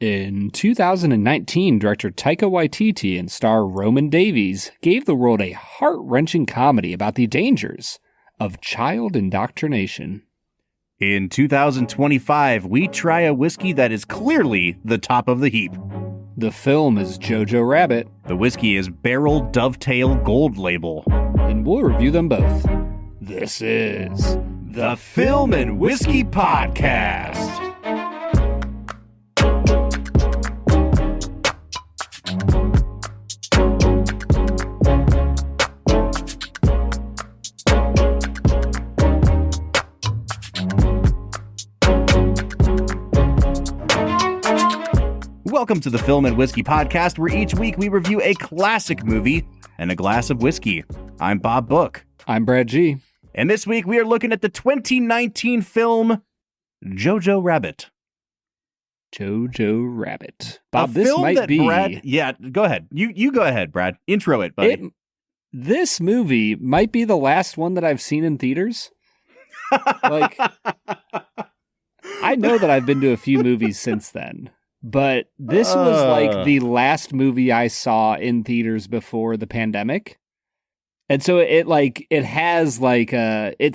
In 2019, director Taika Waititi and star Roman Davies gave the world a heart-wrenching comedy about the dangers of child indoctrination. In 2025, we try a whiskey that is clearly the top of the heap. The film is Jojo Rabbit. The whiskey is Barrell Dovetail Gold Label. And we'll review them both. This is the Film and Whiskey Podcast. Welcome to the Film and Whiskey Podcast, where each week we review a classic movie and a glass of whiskey. I'm Bob Book. I'm Brad G. And this week we are looking at the 2019 film Jojo Rabbit. Jojo Rabbit. Bob, this might be... Brad, yeah, go ahead. You go ahead, Brad. Intro it, buddy. This movie might be the last one that I've seen in theaters. Like, I know that I've been to a few movies since then. But this was like the last movie I saw in theaters before the pandemic. And so it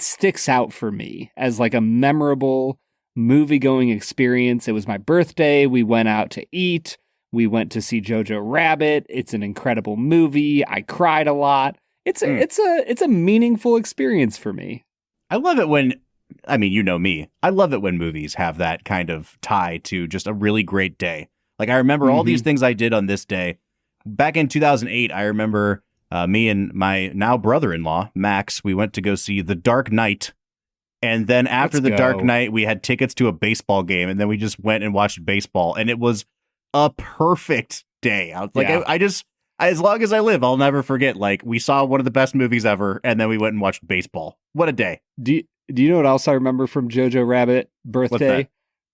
sticks out for me as like a memorable movie-going experience. It was my birthday. We went out to eat. We went to see Jojo Rabbit. It's an incredible movie. I cried a lot. It's a meaningful experience for me. I love it when, I mean, you know me. I love it when movies have that kind of tie to just a really great day. Like, I remember all these things I did on this day. Back in 2008, I remember me and my now brother-in-law, Max, we went to go see The Dark Knight. And then after The Dark Knight, we had tickets to a baseball game. And then we just went and watched baseball. And it was a perfect day. I was like, I just, as long as I live, I'll never forget. Like, we saw one of the best movies ever. And then we went and watched baseball. What a day. Do you know what else I remember from Jojo Rabbit birthday?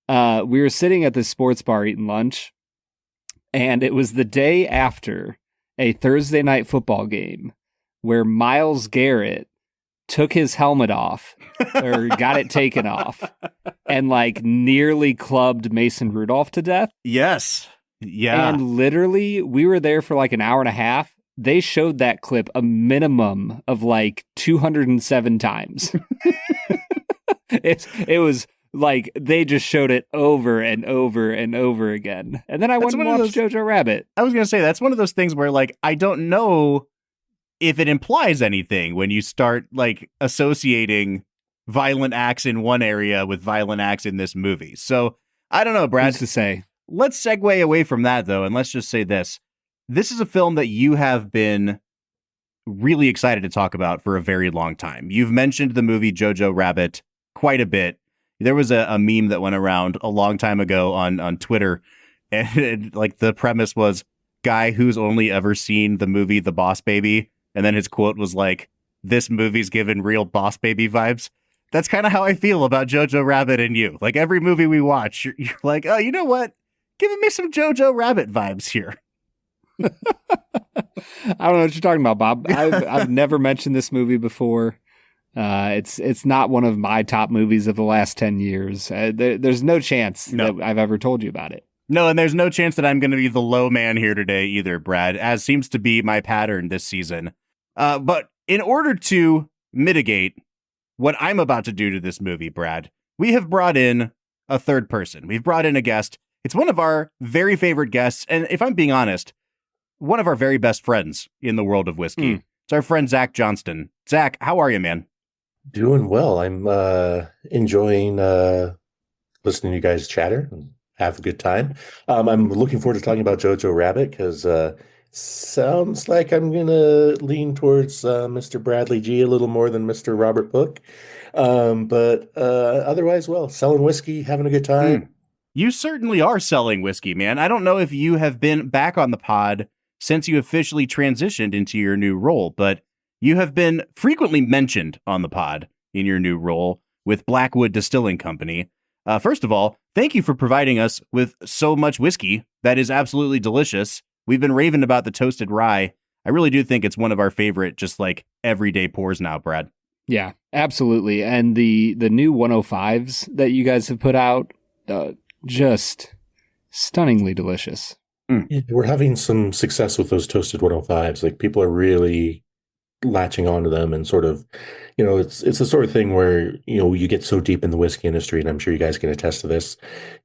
We were sitting at the sports bar eating lunch, and it was the day after a Thursday night football game where Myles Garrett took his helmet off or got it taken off and like nearly clubbed Mason Rudolph to death. Yes. Yeah. And literally we were there for like an hour and a half. They showed that clip a minimum of like 207 times. It was like they just showed it over and over and over again. And then I went and watched Jojo Rabbit. I was going to say, that's one of those things where like, I don't know if it implies anything when you start like associating violent acts in one area with violent acts in this movie. So I don't know, Brad. Who's to say? Let's segue away from that though. And let's just say this. This is a film that you have been really excited to talk about for a very long time. You've mentioned the movie Jojo Rabbit quite a bit. There was a meme that went around a long time ago on Twitter, and like the premise was guy who's only ever seen the movie The Boss Baby, and then his quote was like, "This movie's given real Boss Baby vibes." That's kind of how I feel about Jojo Rabbit and you. Like every movie we watch, you're like, oh, you know what? Giving me some Jojo Rabbit vibes here. I don't know what you're talking about, Bob. I've never mentioned this movie before. It's not one of my top movies of the last 10 years. There's no chance that I've ever told you about it. No, and there's no chance that I'm going to be the low man here today either, Brad, as seems to be my pattern this season. But in order to mitigate what I'm about to do to this movie, Brad, we have brought in a third person. We've brought in a guest. It's one of our very favorite guests, and if I'm being honest, one of our very best friends in the world of whiskey. It's our friend Zach Johnston. Zach, how are you, man? Doing well. I'm enjoying listening to you guys chatter and have a good time. I'm looking forward to talking about Jojo Rabbit because sounds like I'm going to lean towards Mr. Bradley G a little more than Mr. Robert Book. But otherwise, well, selling whiskey, having a good time. You certainly are selling whiskey, man. I don't know if you have been back on the pod since you officially transitioned into your new role, but you have been frequently mentioned on the pod in your new role with Blackwood Distilling Company. First of all, thank you for providing us with so much whiskey. That is absolutely delicious. We've been raving about the toasted rye. I really do think it's one of our favorite, just like everyday pours now, Brad. Yeah, absolutely. And the new 105s that you guys have put out, just stunningly delicious. Yeah, we're having some success with those toasted 105s. Like people are really latching onto them and sort of, it's the sort of thing where, you get so deep in the whiskey industry, and I'm sure you guys can attest to this.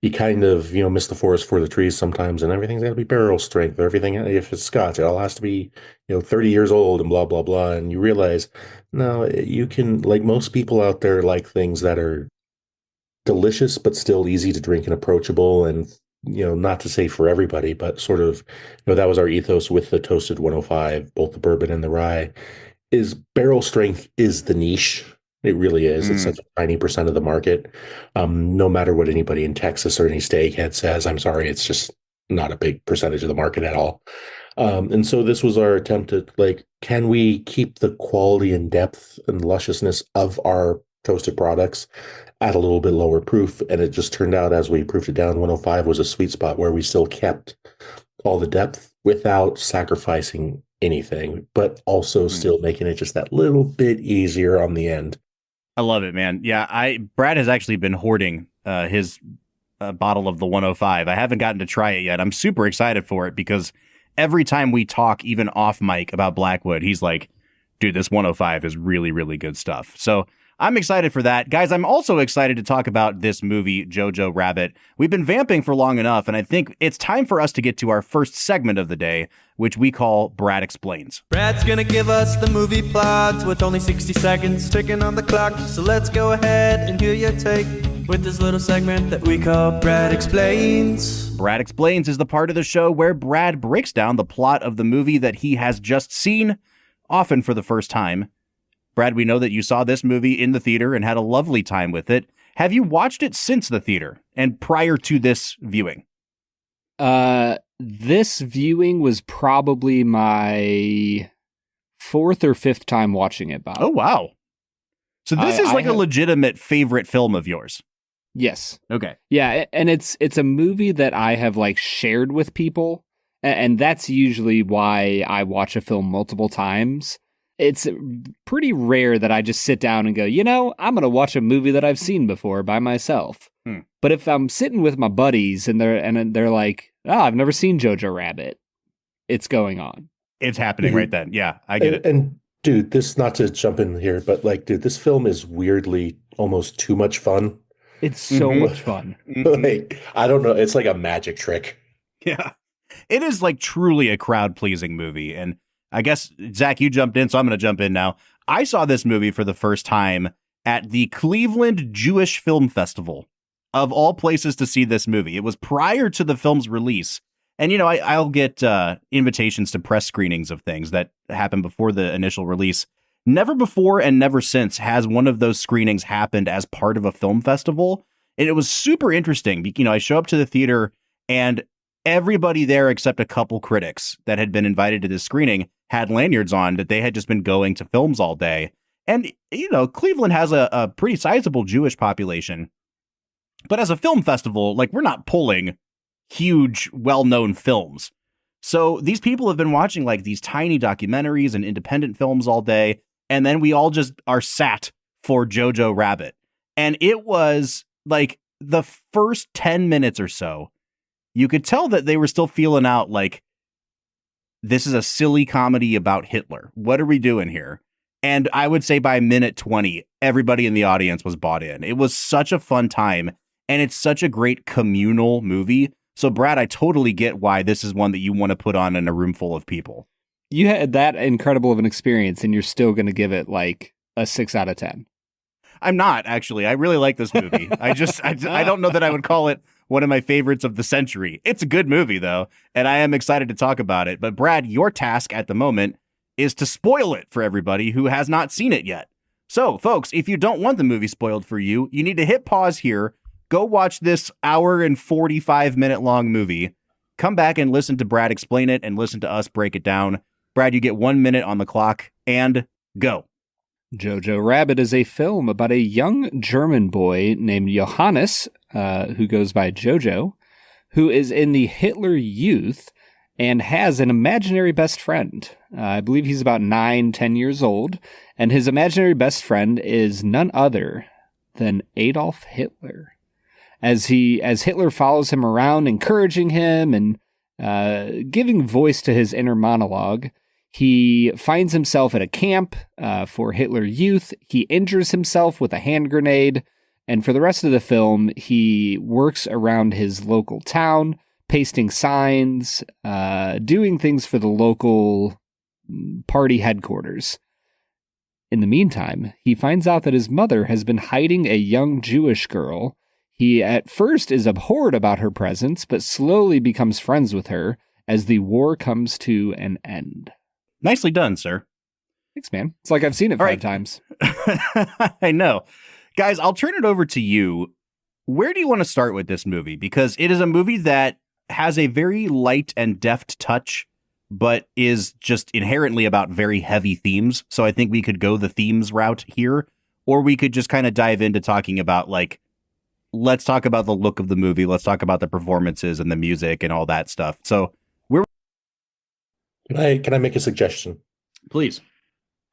You kind of, miss the forest for the trees sometimes, and everything's got to be barrel strength or everything. If it's Scotch, it all has to be, 30 years old and blah, blah, blah. And you realize, no, you can, like most people out there, like things that are delicious, but still easy to drink and approachable. And, not to say for everybody, but sort of, that was our ethos with the toasted 105, both the bourbon and the rye, is barrel strength is the niche. It really is. It's such a tiny percent of the market. No matter what anybody in Texas or any steakhead says, I'm sorry, it's just not a big percentage of the market at all. And so this was our attempt at, can we keep the quality and depth and lusciousness of our toasted products at a little bit lower proof? And it just turned out, as we proofed it down, 105 was a sweet spot where we still kept all the depth without sacrificing anything, but also still making it just that little bit easier on the end. I love it, man. Yeah, Brad has actually been hoarding his bottle of the 105. I haven't gotten to try it yet. I'm super excited for it because every time we talk, even off mic, about Blackwood, he's like, dude, this 105 is really, really good stuff. So I'm excited for that. Guys, I'm also excited to talk about this movie, Jojo Rabbit. We've been vamping for long enough, and I think it's time for us to get to our first segment of the day, which we call Brad Explains. Brad's gonna give us the movie plot with only 60 seconds ticking on the clock. So let's go ahead and hear your take with this little segment that we call Brad Explains. Brad Explains is the part of the show where Brad breaks down the plot of the movie that he has just seen, often for the first time. Brad, we know that you saw this movie in the theater and had a lovely time with it. Have you watched it since the theater and prior to this viewing? This viewing was probably my fourth or fifth time watching it, Bob. Oh, wow. So this is a legitimate favorite film of yours. Yes. Okay. Yeah, and it's a movie that I have shared with people, and that's usually why I watch a film multiple times. It's pretty rare that I just sit down and go, I'm going to watch a movie that I've seen before by myself. But if I'm sitting with my buddies and they're like, oh, I've never seen Jojo Rabbit, it's going on. It's happening right then. Yeah, I get it. And dude, this, not to jump in here, but this film is weirdly almost too much fun. It's so much fun. I don't know. It's like a magic trick. Yeah. It is truly a crowd pleasing movie. And I guess, Zach, you jumped in, so I'm going to jump in now. I saw this movie for the first time at the Cleveland Jewish Film Festival, of all places to see this movie. It was prior to the film's release. And, I'll get invitations to press screenings of things that happen before the initial release. Never before and never since has one of those screenings happened as part of a film festival. And it was super interesting. I show up to the theater and everybody there except a couple critics that had been invited to this screening had lanyards on that they had just been going to films all day. And, Cleveland has a pretty sizable Jewish population. But as a film festival, we're not pulling huge, well-known films. So these people have been watching these tiny documentaries and independent films all day. And then we all just are sat for Jojo Rabbit. And it was the first 10 minutes or so, you could tell that they were still feeling out this is a silly comedy about Hitler. What are we doing here? And I would say by minute 20, everybody in the audience was bought in. It was such a fun time. And it's such a great communal movie. So, Brad, I totally get why this is one that you want to put on in a room full of people. You had that incredible of an experience, and you're still going to give it a 6 out of 10. I'm not, actually. I really like this movie. I don't know that I would call it one of my favorites of the century. It's a good movie, though, and I am excited to talk about it. But Brad, your task at the moment is to spoil it for everybody who has not seen it yet. So, folks, if you don't want the movie spoiled for you, you need to hit pause here, go watch this hour and 45-minute long movie, come back and listen to Brad explain it and listen to us break it down. Brad, you get 1 minute on the clock, and go. Jojo Rabbit is a film about a young German boy named Johannes, who goes by Jojo, who is in the Hitler Youth and has an imaginary best friend. I believe he's about 9-10 years old, and his imaginary best friend is none other than Adolf Hitler. as Hitler follows him around, encouraging him and giving voice to his inner monologue. He finds himself at a camp for Hitler Youth. He injures himself with a hand grenade. And for the rest of the film, he works around his local town, pasting signs, doing things for the local party headquarters. In the meantime, he finds out that his mother has been hiding a young Jewish girl. He at first is abhorred about her presence, but slowly becomes friends with her as the war comes to an end. Nicely done, sir. Thanks, man. It's like I've seen it five times. I know. Guys, I'll turn it over to you. Where do you want to start with this movie? Because it is a movie that has a very light and deft touch, but is just inherently about very heavy themes. So I think we could go the themes route here, or we could just kind of dive into talking about, like, let's talk about the look of the movie. Let's talk about the performances and the music and all that stuff. So Can I make a suggestion? please.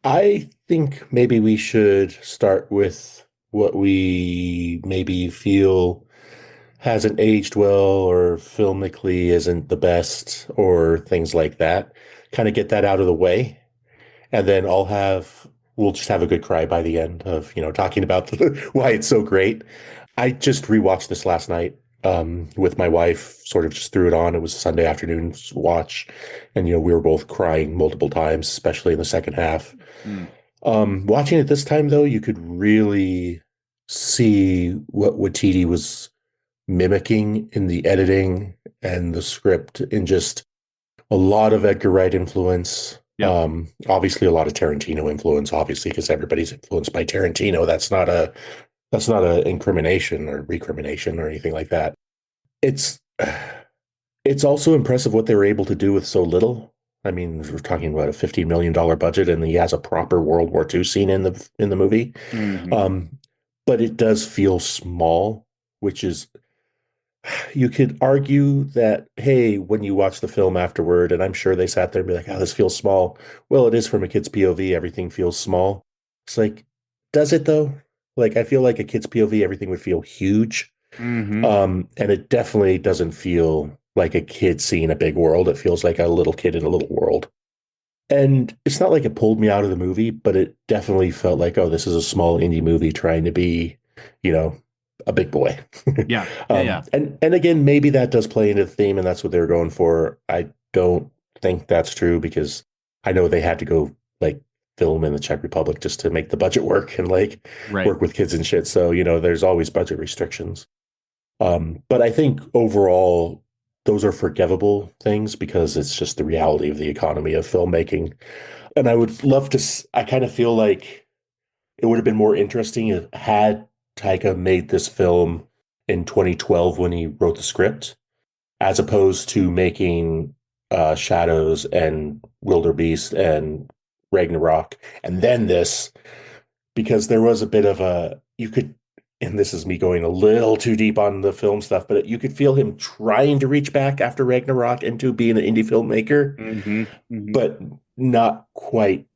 I think maybe we should start with what we maybe feel hasn't aged well or filmically isn't the best or things like that. Kind of get that out of the way. And then we'll just have a good cry by the end of, talking about why it's so great. I just rewatched this last night with my wife, sort of just threw it on. It was a Sunday afternoon watch. And, we were both crying multiple times, especially in the second half. Watching it this time, though, you could really see what Waititi was mimicking in the editing and the script, in just a lot of Edgar Wright influence. Yep. Obviously a lot of Tarantino influence, obviously, because everybody's influenced by Tarantino. That's not a incrimination or recrimination or anything like that. It's also impressive what they were able to do with so little. I mean, we're talking about a $15 million budget, and he has a proper World War II scene in the movie. Mm-hmm. But it does feel small, which is, you could argue that, hey, when you watch the film afterward, and I'm sure they sat there and be like, oh, this feels small. Well, it is from a kid's POV. Everything feels small. It's like, does it though? Like, I feel like a kid's POV, everything would feel huge. Mm-hmm. And it definitely doesn't feel like a kid seeing a big world. It feels like a little kid in a little world. And it's not like it pulled me out of the movie, but it definitely felt like, oh, this is a small indie movie trying to be, a big boy. Yeah. And again, maybe that does play into the theme, and that's what they were going for. I don't think that's true, because I know they had to go film in the Czech Republic just to make the budget work and work with kids and shit. So, there's always budget restrictions. But I think overall, those are forgivable things because it's just the reality of the economy of filmmaking. And I would love to, I kind of feel like it would have been more interesting if had Taika made this film in 2012 when he wrote the script, as opposed to making Shadows and Wildebeest and Ragnarok and then this, because there was a bit of and this is me going a little too deep on the film stuff, but you could feel him trying to reach back after Ragnarok into being an indie filmmaker, but not quite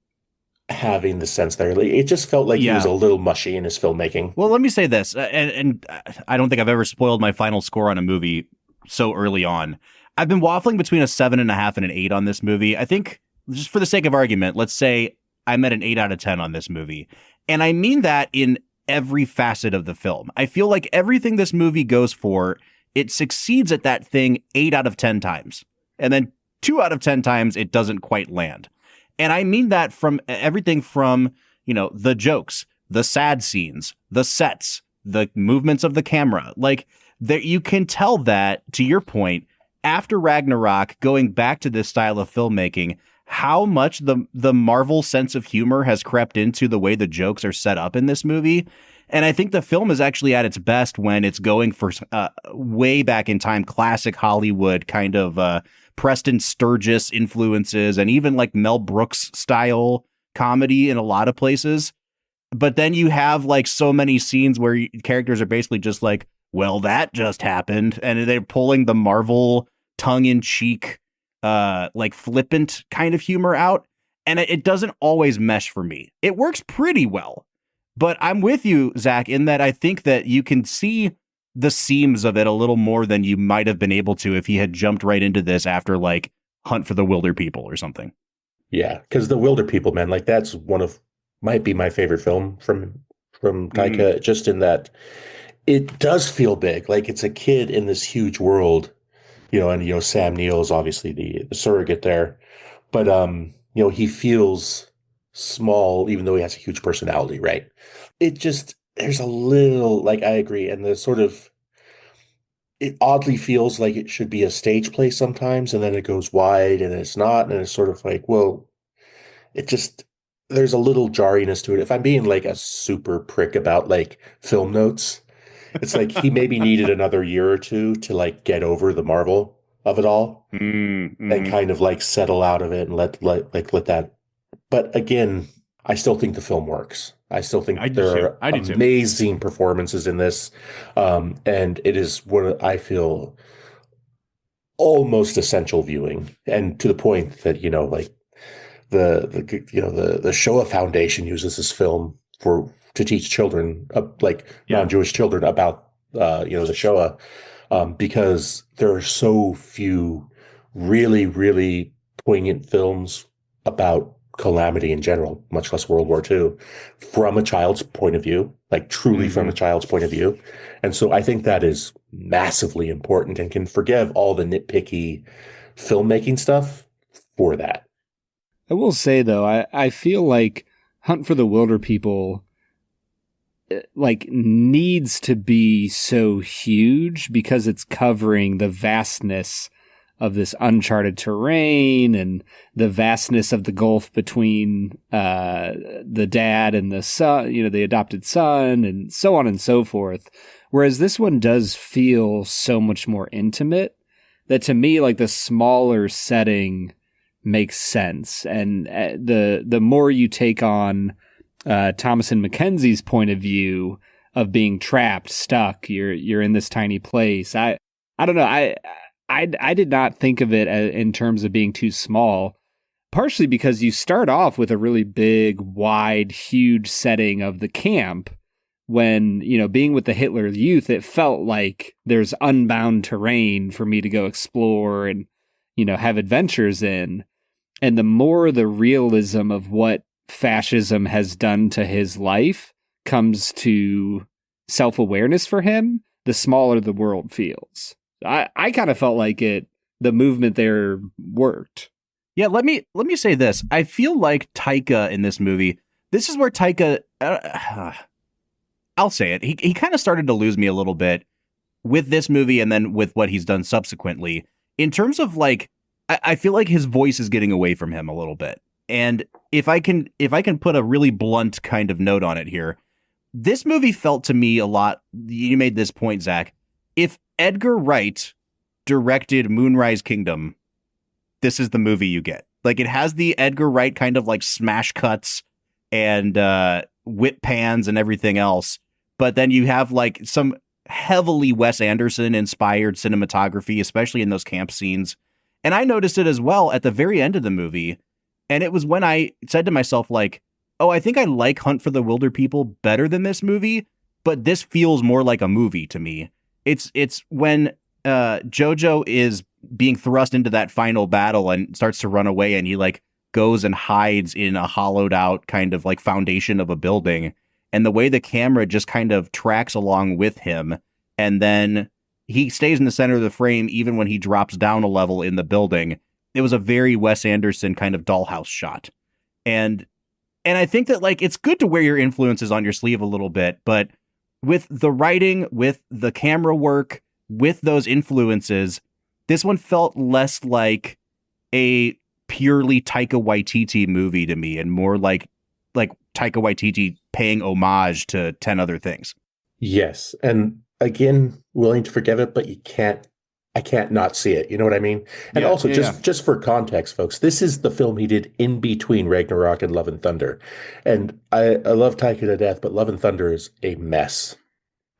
having the sense there. It just felt like he was a little mushy in his filmmaking. Well, let me say this, and I don't think I've ever spoiled my final score on a movie so early on. I've been waffling between a 7.5 and an 8 on this movie. I think, just for the sake of argument, let's say I'm at an 8 out of 10 on this movie. And I mean that in every facet of the film. I feel like everything this movie goes for, it succeeds at that thing 8 out of 10 times. And then 2 out of 10 times, it doesn't quite land. And I mean that from everything from, the jokes, the sad scenes, the sets, the movements of the camera. You can tell that, to your point, after Ragnarok, going back to this style of filmmaking, how much the Marvel sense of humor has crept into the way the jokes are set up in this movie. And I think the film is actually at its best when it's going for way back in time, classic Hollywood kind of Preston Sturges influences, and even Mel Brooks style comedy in a lot of places. But then you have so many scenes where characters are basically just well, that just happened. And they're pulling the Marvel tongue-in-cheek, flippant kind of humor out. And it doesn't always mesh for me. It works pretty well. But I'm with you, Zach, in that I think that you can see the seams of it a little more than you might have been able to if he had jumped right into this after like Hunt for the Wilder People or something. Yeah, because The Wilder People, man, like that's might be my favorite film from Taika, just in that it does feel big. Like it's a kid in this huge world, and Sam Neill is obviously the surrogate there. But he feels small, even though he has a huge personality, right? There's a little, like, I agree, and the sort of, it oddly feels like it should be a stage play sometimes, and then it goes wide, and it's not, and it's sort of like, well, there's a little jarriness to it. If I'm being like a super prick about like film notes, it's like he maybe needed another year or two to like get over the marvel of it all and kind of like settle out of it and let that. But again, I still think the film works. I still think there are amazing performances in this, and it is what I feel almost essential viewing, and to the point that like the Shoah Foundation uses this film to teach children, non-Jewish children, about the Shoah, because there are so few really, really poignant films about calamity in general, much less World War II, from a child's point of view, like truly from a child's point of view. And so I think that is massively important and can forgive all the nitpicky filmmaking stuff for that. I will say, though, I feel like Hunt for the Wilder People needs to be so huge because it's covering the vastness of this uncharted terrain and the vastness of the gulf between the dad and the son, the adopted son, and so on and so forth. Whereas this one does feel so much more intimate that, to me, like, the smaller setting makes sense. And the more you take on Thomas and Mackenzie's point of view of being trapped, stuck, you're in this tiny place. I don't know. I did not think of it in terms of being too small, partially because you start off with a really big, wide, huge setting of the camp. When, being with the Hitler Youth, it felt like there's unbound terrain for me to go explore and, have adventures in. And the more the realism of what fascism has done to his life comes to self-awareness for him, the smaller the world feels. I kind of felt like the movement there worked. Yeah, let me say this. I feel like Taika in this movie, this is where Taika, I'll say it, he kind of started to lose me a little bit with this movie and then with what he's done subsequently. In terms of like, I feel like his voice is getting away from him a little bit. And if I can put a really blunt kind of note on it here, this movie felt to me a lot, you made this point, Zach, if Edgar Wright directed Moonrise Kingdom, this is the movie you get. Like, it has the Edgar Wright kind of like smash cuts and whip pans and everything else. But then you have like some heavily Wes Anderson inspired cinematography, especially in those camp scenes. And I noticed it as well at the very end of the movie. And it was when I said to myself, like, oh, I think I like Hunt for the Wilder People better than this movie, but this feels more like a movie to me. It's when Jojo is being thrust into that final battle and starts to run away, and he like goes and hides in a hollowed out kind of like foundation of a building, and the way the camera just kind of tracks along with him, and then he stays in the center of the frame even when he drops down a level in the building. It was a very Wes Anderson kind of dollhouse shot. And I think that like it's good to wear your influences on your sleeve a little bit, but with the writing, with the camera work, with those influences, this one felt less like a purely Taika Waititi movie to me and more like Taika Waititi paying homage to 10 other things. Yes. And again, willing to forgive it, but I can't not see it. You know what I mean? And also, just for context, folks, this is the film he did in between Ragnarok and Love and Thunder. And I love Taika to death, but Love and Thunder is a mess.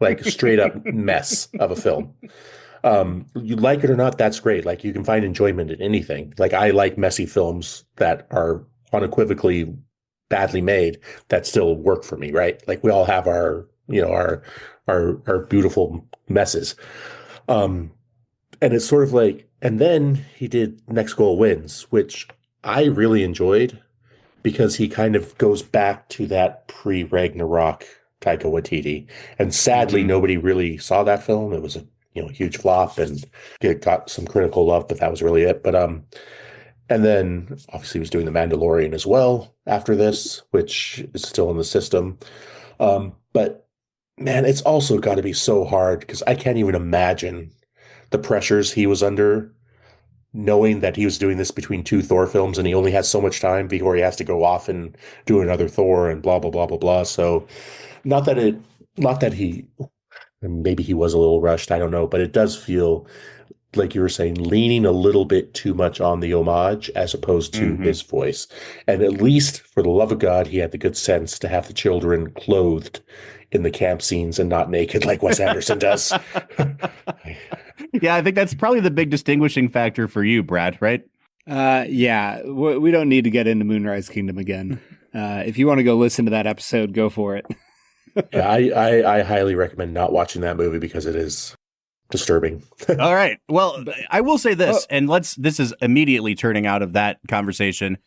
Like, straight up mess of a film. You like it or not, that's great. Like, you can find enjoyment in anything. Like, I like messy films that are unequivocally badly made that still work for me, right? Like, we all have our our beautiful messes. And it's sort of like, and then he did Next Goal Wins, which I really enjoyed because he kind of goes back to that pre-Ragnarok Taika Waititi. And sadly, nobody really saw that film. It was a huge flop, and it got some critical love, but that was really it. But and then obviously he was doing The Mandalorian as well after this, which is still in the system. But man, it's also got to be so hard because I can't even imagine the pressures he was under, knowing that he was doing this between two Thor films and he only has so much time before he has to go off and do another Thor and blah, blah, blah, blah, blah. So not that he, maybe he was a little rushed, I don't know, but it does feel like you were saying, leaning a little bit too much on the homage as opposed to his voice. And at least, for the love of God, he had the good sense to have the children clothed in the camp scenes and not naked like Wes Anderson does. Yeah, I think that's probably the big distinguishing factor for you, Brad, right? Yeah, we don't need to get into Moonrise Kingdom again. If you want to go listen to that episode, go for it. Yeah, I highly recommend not watching that movie because it is disturbing. All right. Well, I will say this, and this is immediately turning out of that conversation.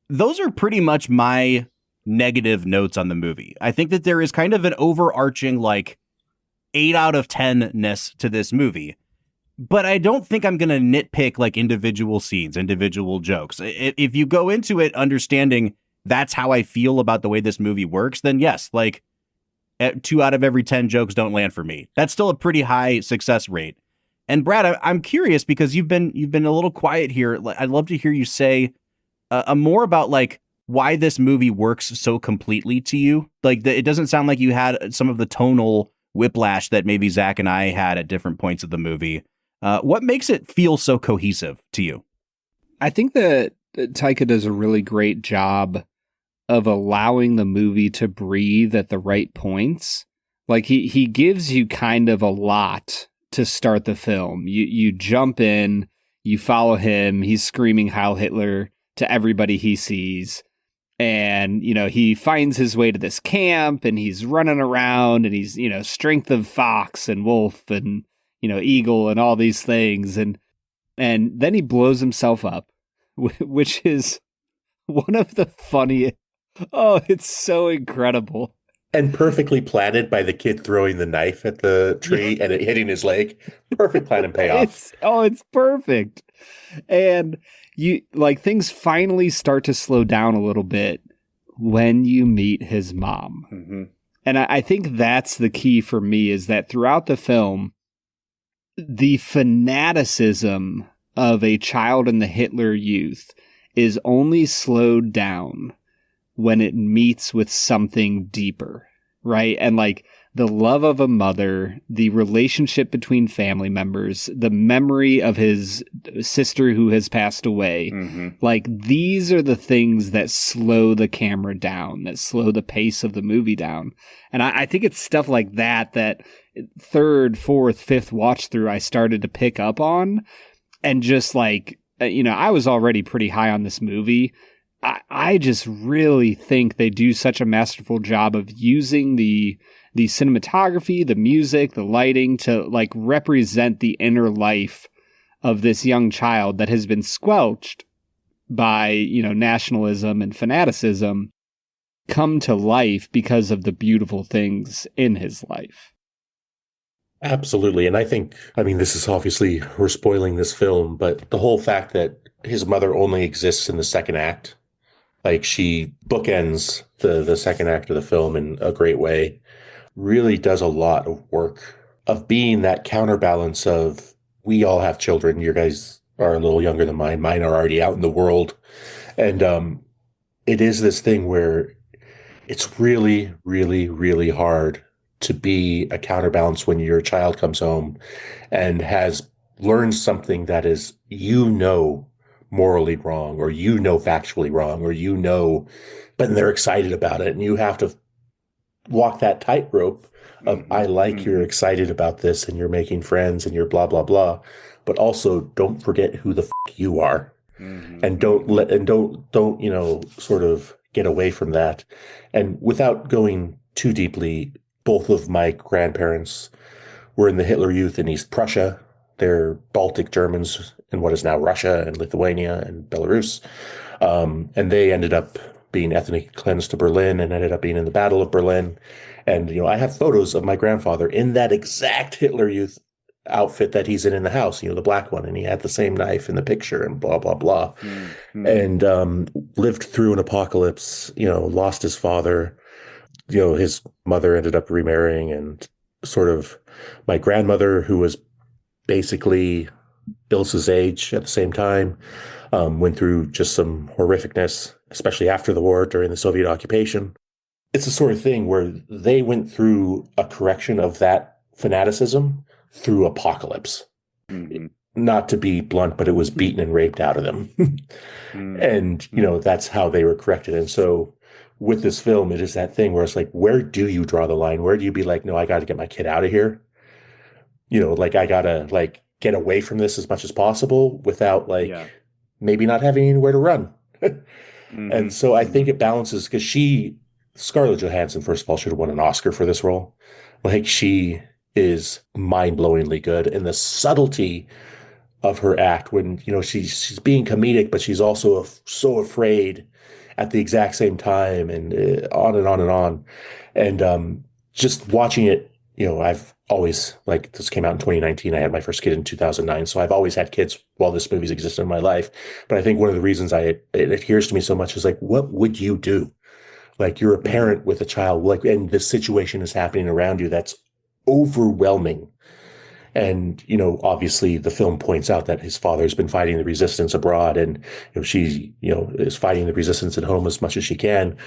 Those are pretty much my negative notes on the movie. I think that there is kind of an overarching, like, 8 out of 10-ness to this movie. But I don't think I'm going to nitpick, like, individual scenes, individual jokes. If you go into it understanding that's how I feel about the way this movie works, then yes, like, 2 out of every 10 jokes don't land for me. That's still a pretty high success rate. And Brad, I'm curious because you've been a little quiet here. I'd love to hear you say more about like why this movie works so completely to you. Like it doesn't sound like you had some of the tonal whiplash that maybe Zach and I had at different points of the movie. What makes it feel so cohesive to you? I think that Taika does a really great job of allowing the movie to breathe at the right points. Like he gives you kind of a lot to start the film. You jump in, you follow him, he's screaming Heil Hitler to everybody he sees. And, he finds his way to this camp and he's running around and he's, strength of fox and wolf and, eagle and all these things. And then he blows himself up, which is one of the funniest. Oh, it's so incredible. And perfectly planted by the kid throwing the knife at the tree and it hitting his leg. Perfect plan and payoff. It's perfect. And things finally start to slow down a little bit when you meet his mom. Mm-hmm. And I think that's the key for me, is that throughout the film, the fanaticism of a child in the Hitler Youth is only slowed down when it meets with something deeper, right? And like the love of a mother, the relationship between family members, the memory of his sister who has passed away. Mm-hmm. Like these are the things that slow the camera down, that slow the pace of the movie down. And I think it's stuff like that third, fourth, fifth watch through I started to pick up on. And just like, I was already pretty high on this movie. I just really think they do such a masterful job of using the cinematography, the music, the lighting to like represent the inner life of this young child that has been squelched by, nationalism and fanaticism come to life because of the beautiful things in his life. Absolutely. And I think, this is obviously, we're spoiling this film, but the whole fact that his mother only exists in the second act, like she bookends the second act of the film in a great way, really does a lot of work of being that counterbalance of, we all have children. Your guys are a little younger than mine. Mine are already out in the world. And it is this thing where it's really, really, really hard to be a counterbalance when your child comes home and has learned something that is, morally wrong, or factually wrong, or but they're excited about it, and you have to walk that tightrope of I like you're excited about this and you're making friends and you're blah blah blah, but also don't forget who the you are, and don't sort of get away from that. And without going too deeply, both of my grandparents were in the Hitler Youth in East Prussia. They're Baltic Germans in what is now Russia and Lithuania and Belarus. And they ended up being ethnically cleansed to Berlin and ended up being in the Battle of Berlin. And, I have photos of my grandfather in that exact Hitler Youth outfit that he's in the house, the black one. And he had the same knife in the picture and blah, blah, blah. Mm-hmm. And lived through an apocalypse, lost his father. His mother ended up remarrying, and sort of my grandmother, who was basically Ilse's age at the same time, went through just some horrificness, especially after the war during the Soviet occupation. It's the sort of thing where they went through a correction of that fanaticism through apocalypse. Mm-hmm. Not to be blunt, but it was beaten and raped out of them. Mm-hmm. And, that's how they were corrected. And so with this film, it is that thing where it's like, where do you draw the line? Where do you be like, no, I got to get my kid out of here? I got to get away from this as much as possible without maybe not having anywhere to run. Mm-hmm. And so I think it balances, because Scarlett Johansson, first of all, should have won an Oscar for this role. She is mind-blowingly good, and the subtlety of her act when, she's being comedic, but she's also so afraid at the exact same time, and on and on and on. And just watching it, I've always, this came out in 2019. I had my first kid in 2009. So I've always had kids while this movie's existed in my life. But I think one of the reasons it adheres to me so much is what would you do? You're a parent with a child, and this situation is happening around you that's overwhelming. And, obviously the film points out that his father's been fighting the resistance abroad, and, she, is fighting the resistance at home as much as she can,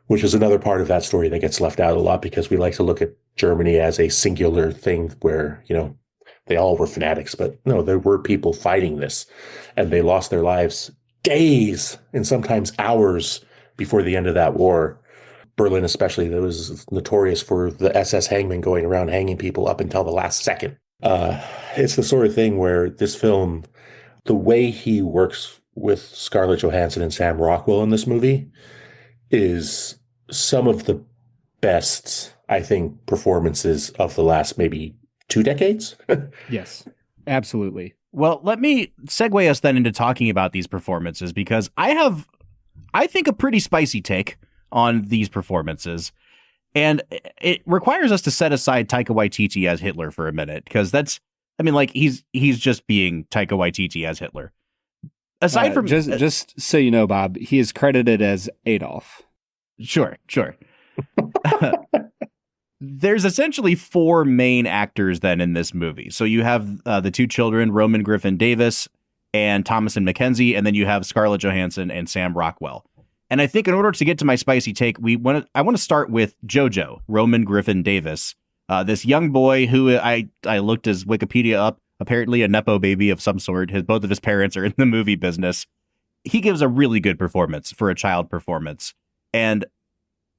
which is another part of that story that gets left out a lot, because we like to look at Germany as a singular thing where, they all were fanatics, but no, there were people fighting this, and they lost their lives days and sometimes hours before the end of that war. Berlin especially, that was notorious for the SS hangman going around hanging people up until the last second. It's the sort of thing where this film, the way he works with Scarlett Johansson and Sam Rockwell in this movie is some of the best, I think, performances of the last maybe 2 decades. Yes, absolutely. Well, let me segue us then into talking about these performances, because I think, a pretty spicy take on these performances. And it requires us to set aside Taika Waititi as Hitler for a minute, because he's just being Taika Waititi as Hitler. Aside from just so you know, Bob, he is credited as Adolf. Sure. There's essentially 4 main actors then in this movie. So you have the 2 children, Roman Griffin Davis and Thomasin McKenzie, and then you have Scarlett Johansson and Sam Rockwell. And I think in order to get to my spicy take, I want to start with Jojo, Roman Griffin Davis, this young boy who I looked his Wikipedia up, apparently a Nepo baby of some sort. Both of his parents are in the movie business. He gives a really good performance for a child performance. And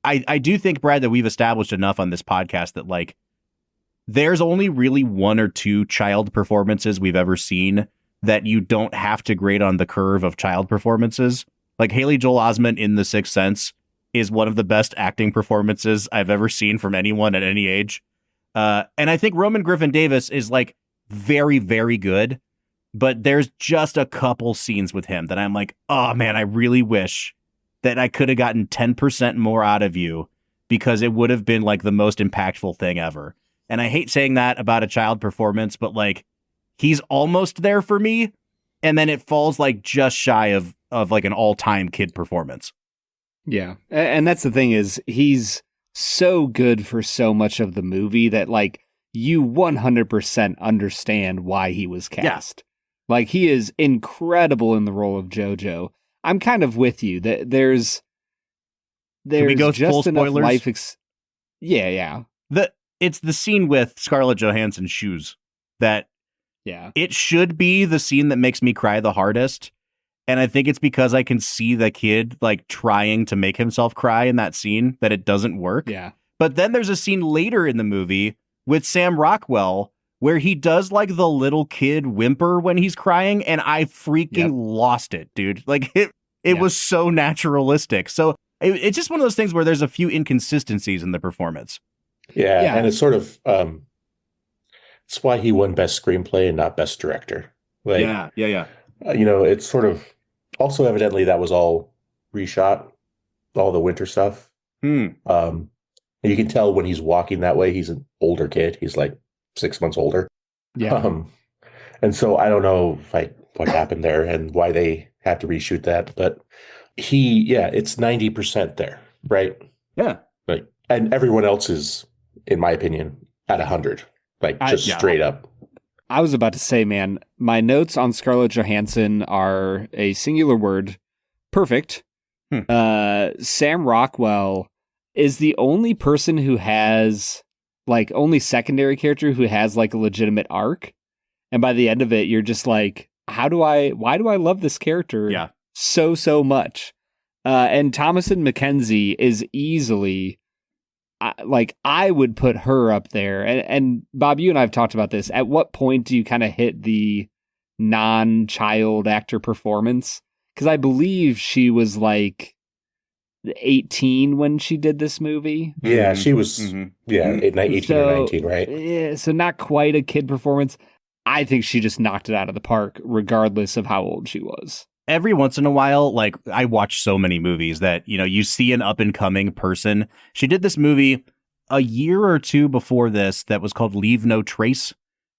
I do think, Brad, that we've established enough on this podcast that there's only really 1 or 2 child performances we've ever seen that you don't have to grade on the curve of child performances. Haley Joel Osment in The Sixth Sense is one of the best acting performances I've ever seen from anyone at any age. And I think Roman Griffin Davis is very, very good, but there's just a couple scenes with him that I'm oh man, I really wish that I could have gotten 10% more out of you, because it would have been the most impactful thing ever. And I hate saying that about a child performance, but he's almost there for me. And then it falls just shy of an all-time kid performance. Yeah. And that's the thing, is he's so good for so much of the movie that you 100% understand why he was cast. Yeah. He is incredible in the role of Jojo. I'm kind of with you that there's Can we go just full enough spoilers? life yeah. It's the scene with Scarlett Johansson's shoes that it should be the scene that makes me cry the hardest. And I think it's because I can see the kid trying to make himself cry in that scene that it doesn't work. Yeah. But then there's a scene later in the movie with Sam Rockwell where he does the little kid whimper when he's crying, and I freaking lost it, dude. It was so naturalistic. So it's just one of those things where there's a few inconsistencies in the performance. Yeah, and it's sort of it's why he won Best Screenplay and not Best Director. Like, yeah. It's sort of also evidently that was all reshot, all the winter stuff. And you can tell when he's walking that way, he's an older kid. He's like 6 months older. Yeah. And so I don't know what happened there and why they had to reshoot that, but it's 90% there, right? Yeah. Like, and everyone else is, in my opinion, at 100, straight up. I was about to say, man, my notes on Scarlett Johansson are a singular word: perfect. Sam Rockwell is the only person who has only secondary character who has a legitimate arc. And by the end of it, you're just like, why do I love this character so much? And Thomasin McKenzie is easily, I would put her up there. And Bob, you and I have talked about this. At what point do you kind of hit the non-child actor performance? Because I believe she was 18 when she did this movie. Yeah, she was, 18 or 19, right? Yeah, so not quite a kid performance. I think she just knocked it out of the park, regardless of how old she was. Every once in a while, I watch so many movies that, you see an up-and-coming person. She did this movie a year or two before this that was called Leave No Trace.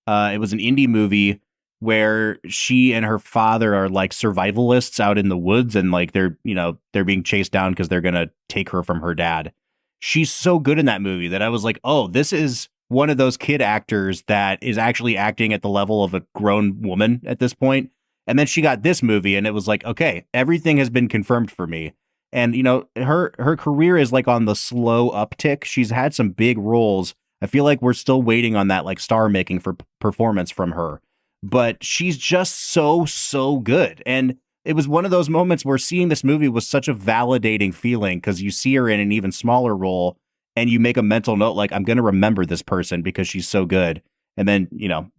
It was an indie movie where she and her father are survivalists out in the woods, and they're being chased down because they're going to take her from her dad. She's so good in that movie that I was like, oh, this is one of those kid actors that is actually acting at the level of a grown woman at this point. And then she got this movie and it was like, okay, everything has been confirmed for me. And, her career is on the slow uptick. She's had some big roles. I feel like we're still waiting on that star making for performance from her, but she's just so good. And it was one of those moments where seeing this movie was such a validating feeling, because you see her in an even smaller role and you make a mental note, I'm going to remember this person because she's so good. And then,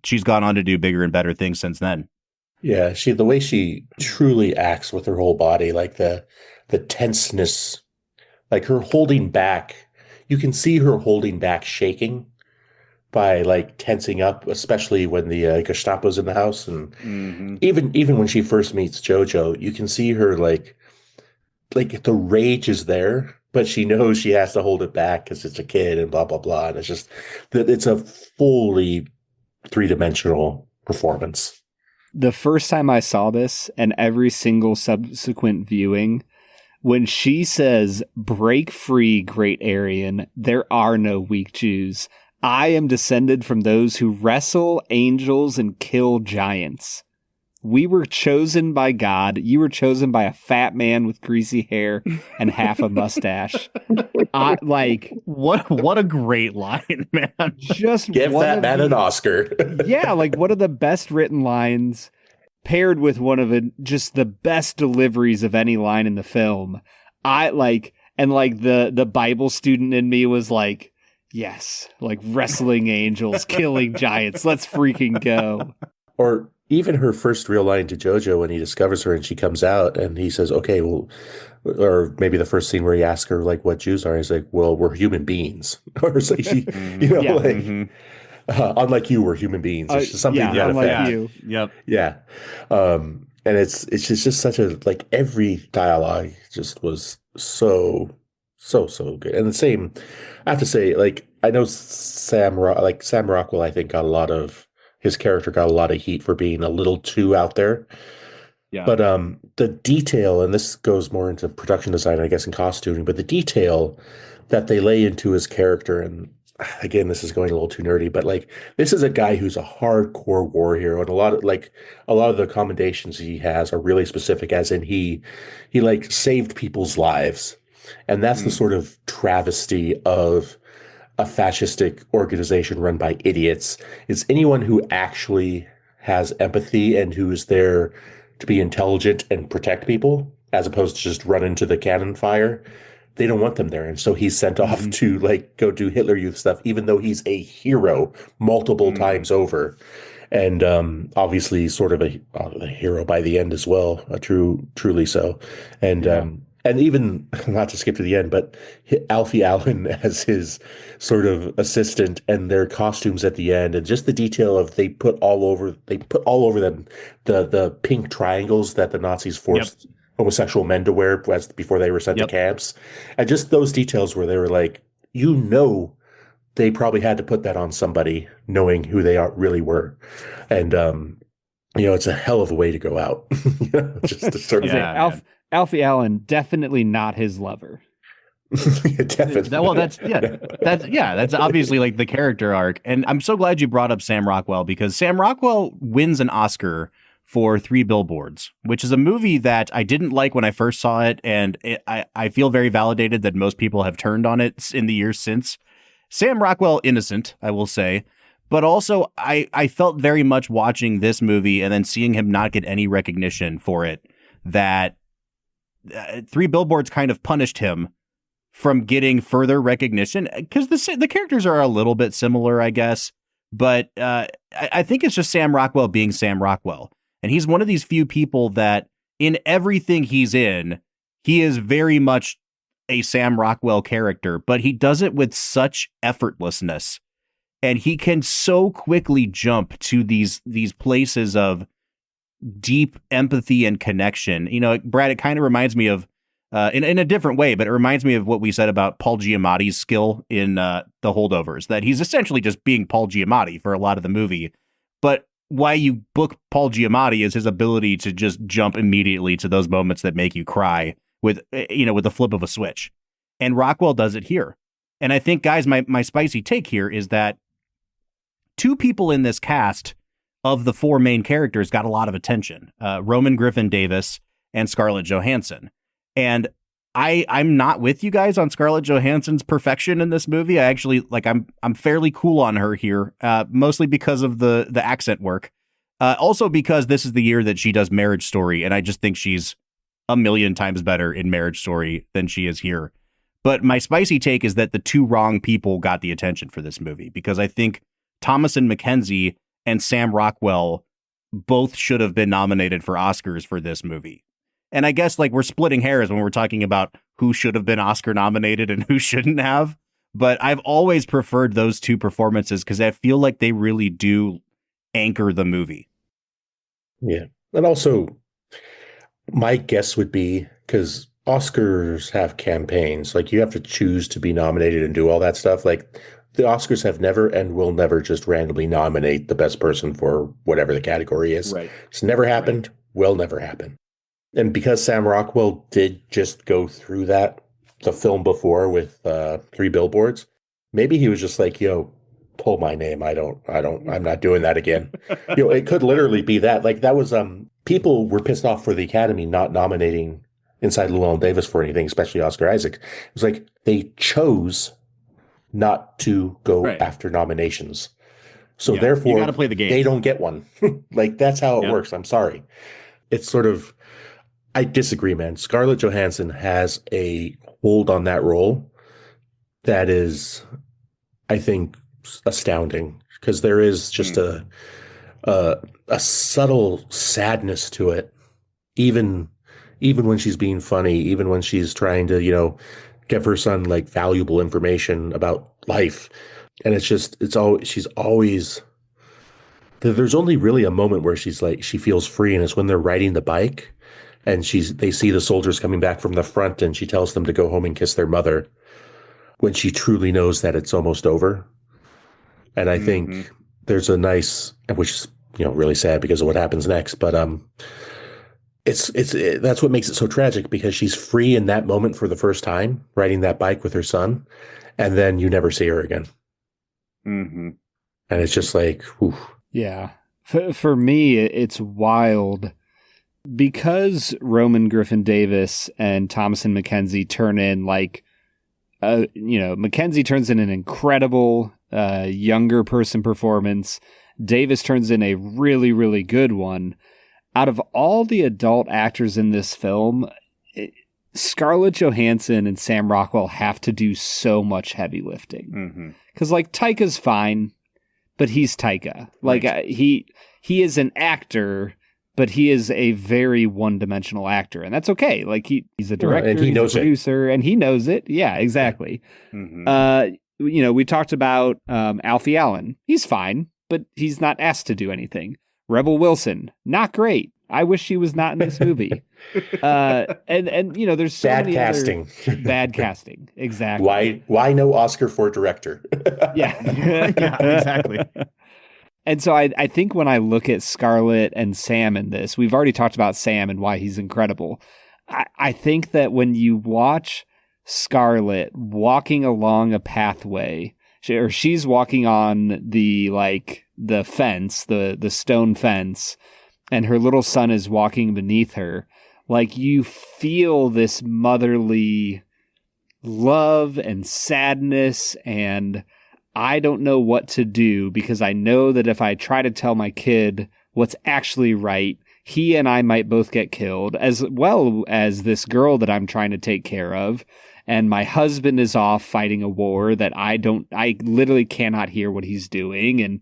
she's gone on to do bigger and better things since then. Yeah, the way she truly acts with her whole body, the tenseness, her holding back. You can see her holding back, shaking by tensing up, especially when the Gestapo's in the house, and even when she first meets Jojo, you can see her the rage is there, but she knows she has to hold it back because it's a kid and blah blah blah, and it's just that it's a fully three-dimensional performance. The first time I saw this, and every single subsequent viewing, when she says, "Break free, great Aryan, there are no weak Jews. I am descended from those who wrestle angels and kill giants. We were chosen by God. You were chosen by a fat man with greasy hair and half a mustache." What a great line, man. Just give that man an Oscar. Yeah, one of the best written lines, paired with one of just the best deliveries of any line in the film. The Bible student in me was like, yes, wrestling angels, killing giants. Let's freaking go. Or even her first real line to Jojo when he discovers her and she comes out and he says, okay, well, or maybe the first scene where he asks her what Jews are. He's like, well, we're human beings. Or so she, unlike you, we're human beings. It's just something to that effect. You. Yep. Yeah. And it's just such a, every dialogue just was so good. And the same, I have to say, I know Sam Rockwell, I think his character got a lot of heat for being a little too out there. Yeah. But the detail, and this goes more into production design, I guess, and costuming, but the detail that they lay into his character, and again, this is going a little too nerdy, but this is a guy who's a hardcore war hero, and a lot of the commendations he has are really specific, as in he saved people's lives. And that's the sort of travesty of a fascistic organization run by idiots. It's anyone who actually has empathy and who is there to be intelligent and protect people, as opposed to just run into the cannon fire. They don't want them there. And so he's sent off to go do Hitler Youth stuff, even though he's a hero multiple times over. And obviously sort of a hero by the end as well, truly so. And And even, not to skip to the end, but Alfie Allen as his sort of assistant and their costumes at the end, and just the detail of they put all over them the pink triangles that the Nazis forced homosexual men to wear before they were sent to camps. And just those details where they were like, they probably had to put that on somebody knowing who they really were. And, it's a hell of a way to go out. Just to sort of Alfie Allen, definitely not his lover. Definitely. Well, that's obviously like the character arc. And I'm so glad you brought up Sam Rockwell, because Sam Rockwell wins an Oscar for 3 Billboards, which is a movie that I didn't like when I first saw it. And I feel very validated that most people have turned on it in the years since. Sam Rockwell, innocent, I will say. But also, I felt very much watching this movie and then seeing him not get any recognition for it, that 3 Billboards kind of punished him from getting further recognition, because the characters are a little bit similar, I guess. But I think it's just Sam Rockwell being Sam Rockwell. And he's one of these few people that in everything he's in, he is very much a Sam Rockwell character, but he does it with such effortlessness. And he can so quickly jump to these places of deep empathy and connection. Brad, it kind of reminds me of, in a different way, but it reminds me of what we said about Paul Giamatti's skill in The Holdovers, that he's essentially just being Paul Giamatti for a lot of the movie. But why you book Paul Giamatti is his ability to just jump immediately to those moments that make you cry with the flip of a switch. And Rockwell does it here. And I think, guys, my spicy take here is that 2 people in this cast of the 4 main characters got a lot of attention. Roman Griffin Davis and Scarlett Johansson. And I'm not with you guys on Scarlett Johansson's perfection in this movie. I actually I'm fairly cool on her here, mostly because of the accent work. Also because this is the year that she does Marriage Story, and I just think she's a million times better in Marriage Story than she is here. But my spicy take is that the 2 wrong people got the attention for this movie, because I think Thomasin McKenzie and Sam Rockwell both should have been nominated for Oscars for this movie. And I guess we're splitting hairs when we're talking about who should have been Oscar nominated and who shouldn't have. But I've always preferred those 2 performances because I feel like they really do anchor the movie. Yeah. And also, my guess would be, because Oscars have campaigns, you have to choose to be nominated and do all that stuff. The Oscars have never and will never just randomly nominate the best person for whatever the category is. Right. It's never happened, will never happen. And because Sam Rockwell did just go through the film before with 3 Billboards, maybe he was just like, pull my name. I'm not doing that again. It could literally be that. That was, people were pissed off for the Academy not nominating Inside Llewellyn Davis for anything, especially Oscar Isaac. It was they chose not to go after nominations. So therefore, you gotta play the game. They don't get one. That's how it works. I'm sorry. It's sort of, I disagree, man. Scarlett Johansson has a hold on that role that is, I think, astounding, because there is just a subtle sadness to it, even when she's being funny, even when she's trying to, give her son valuable information about life. And she's always, there's only really a moment where she's she feels free, and it's when they're riding the bike and they see the soldiers coming back from the front, and she tells them to go home and kiss their mother, when she truly knows that it's almost over. And I think there's a nice, which is, really sad because of what happens next, but that's what makes it so tragic, because she's free in that moment for the first time, riding that bike with her son, and then you never see her again. Mm-hmm. And it's just whew. Yeah. For me, it's wild, because Roman Griffin Davis and Thomasin McKenzie turn in McKenzie turns in an incredible younger person performance. Davis turns in a really, really good one. Out of all the adult actors in this film, Scarlett Johansson and Sam Rockwell have to do so much heavy lifting. Because Taika's fine, but he's Taika. He is an actor but he is a very one-dimensional actor, and that's okay. Like he's a director, and he he's knows a producer, and he knows it. Yeah, exactly. We talked about Alfie Allen. He's fine, but he's not asked to do anything. Rebel Wilson, not great. I wish she was not in this movie. And there's so bad many casting. Bad casting. Exactly. Why no Oscar for director? Yeah. Yeah, exactly. And so I think when I look at Scarlett and Sam in this, we've already talked about Sam and why he's incredible. I think that when you watch Scarlett walking along a pathway, she's walking on the fence, the stone fence, and her little son is walking beneath her, like you feel this motherly love and sadness, and I don't know what to do because I know that if I try to tell my kid what's actually right, he and I might both get killed, as well as this girl that I'm trying to take care of. And my husband is off fighting a war that I literally cannot hear what he's doing. And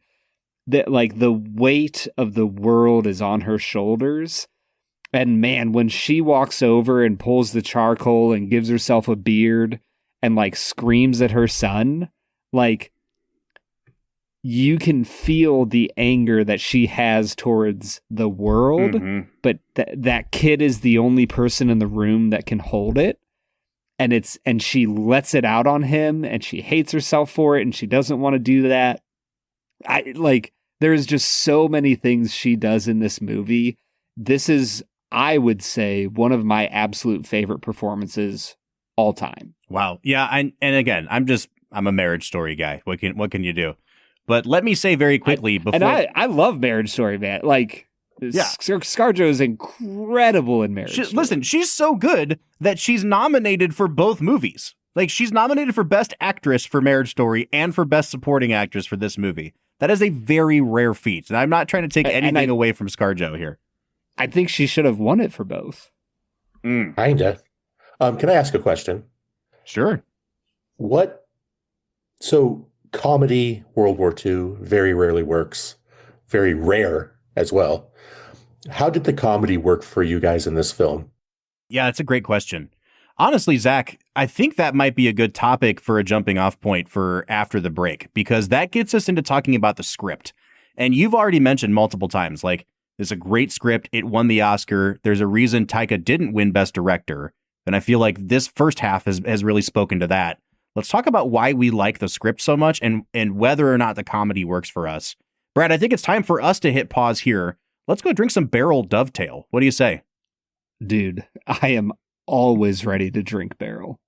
the weight of the world is on her shoulders. And man, when she walks over and pulls the charcoal and gives herself a beard and screams at her son, you can feel the anger that she has towards the world, but that kid is the only person in the room that can hold it. And she lets it out on him, and she hates herself for it, and she doesn't want to do that. There's just so many things she does in this movie. This is, I would say, one of my absolute favorite performances all time. Wow. Yeah. And again, I'm a Marriage Story guy. What can you do? But let me say very quickly I love Marriage Story, man. ScarJo is incredible in Marriage Story. Listen, she's so good that she's nominated for both movies. She's nominated for Best Actress for Marriage Story and for Best Supporting Actress for this movie. That is a very rare feat. And I'm not trying to take anything away from ScarJo here. I think she should have won it for both. Kinda. Can I ask a question? Sure. So comedy, World War II, very rarely works. Very rare as well. How did the comedy work for you guys in this film? Yeah, it's a great question. Honestly, Zach, I think that might be a good topic for a jumping off point for after the break, because that gets us into talking about the script. And you've already mentioned multiple times, it's a great script. It won the Oscar. There's a reason Taika didn't win Best Director. And I feel like this first half has really spoken to that. Let's talk about why we like the script so much and whether or not the comedy works for us. Brad, I think it's time for us to hit pause here. Let's go drink some Barrell Dovetail. What do you say? Dude, I am always ready to drink Barrell.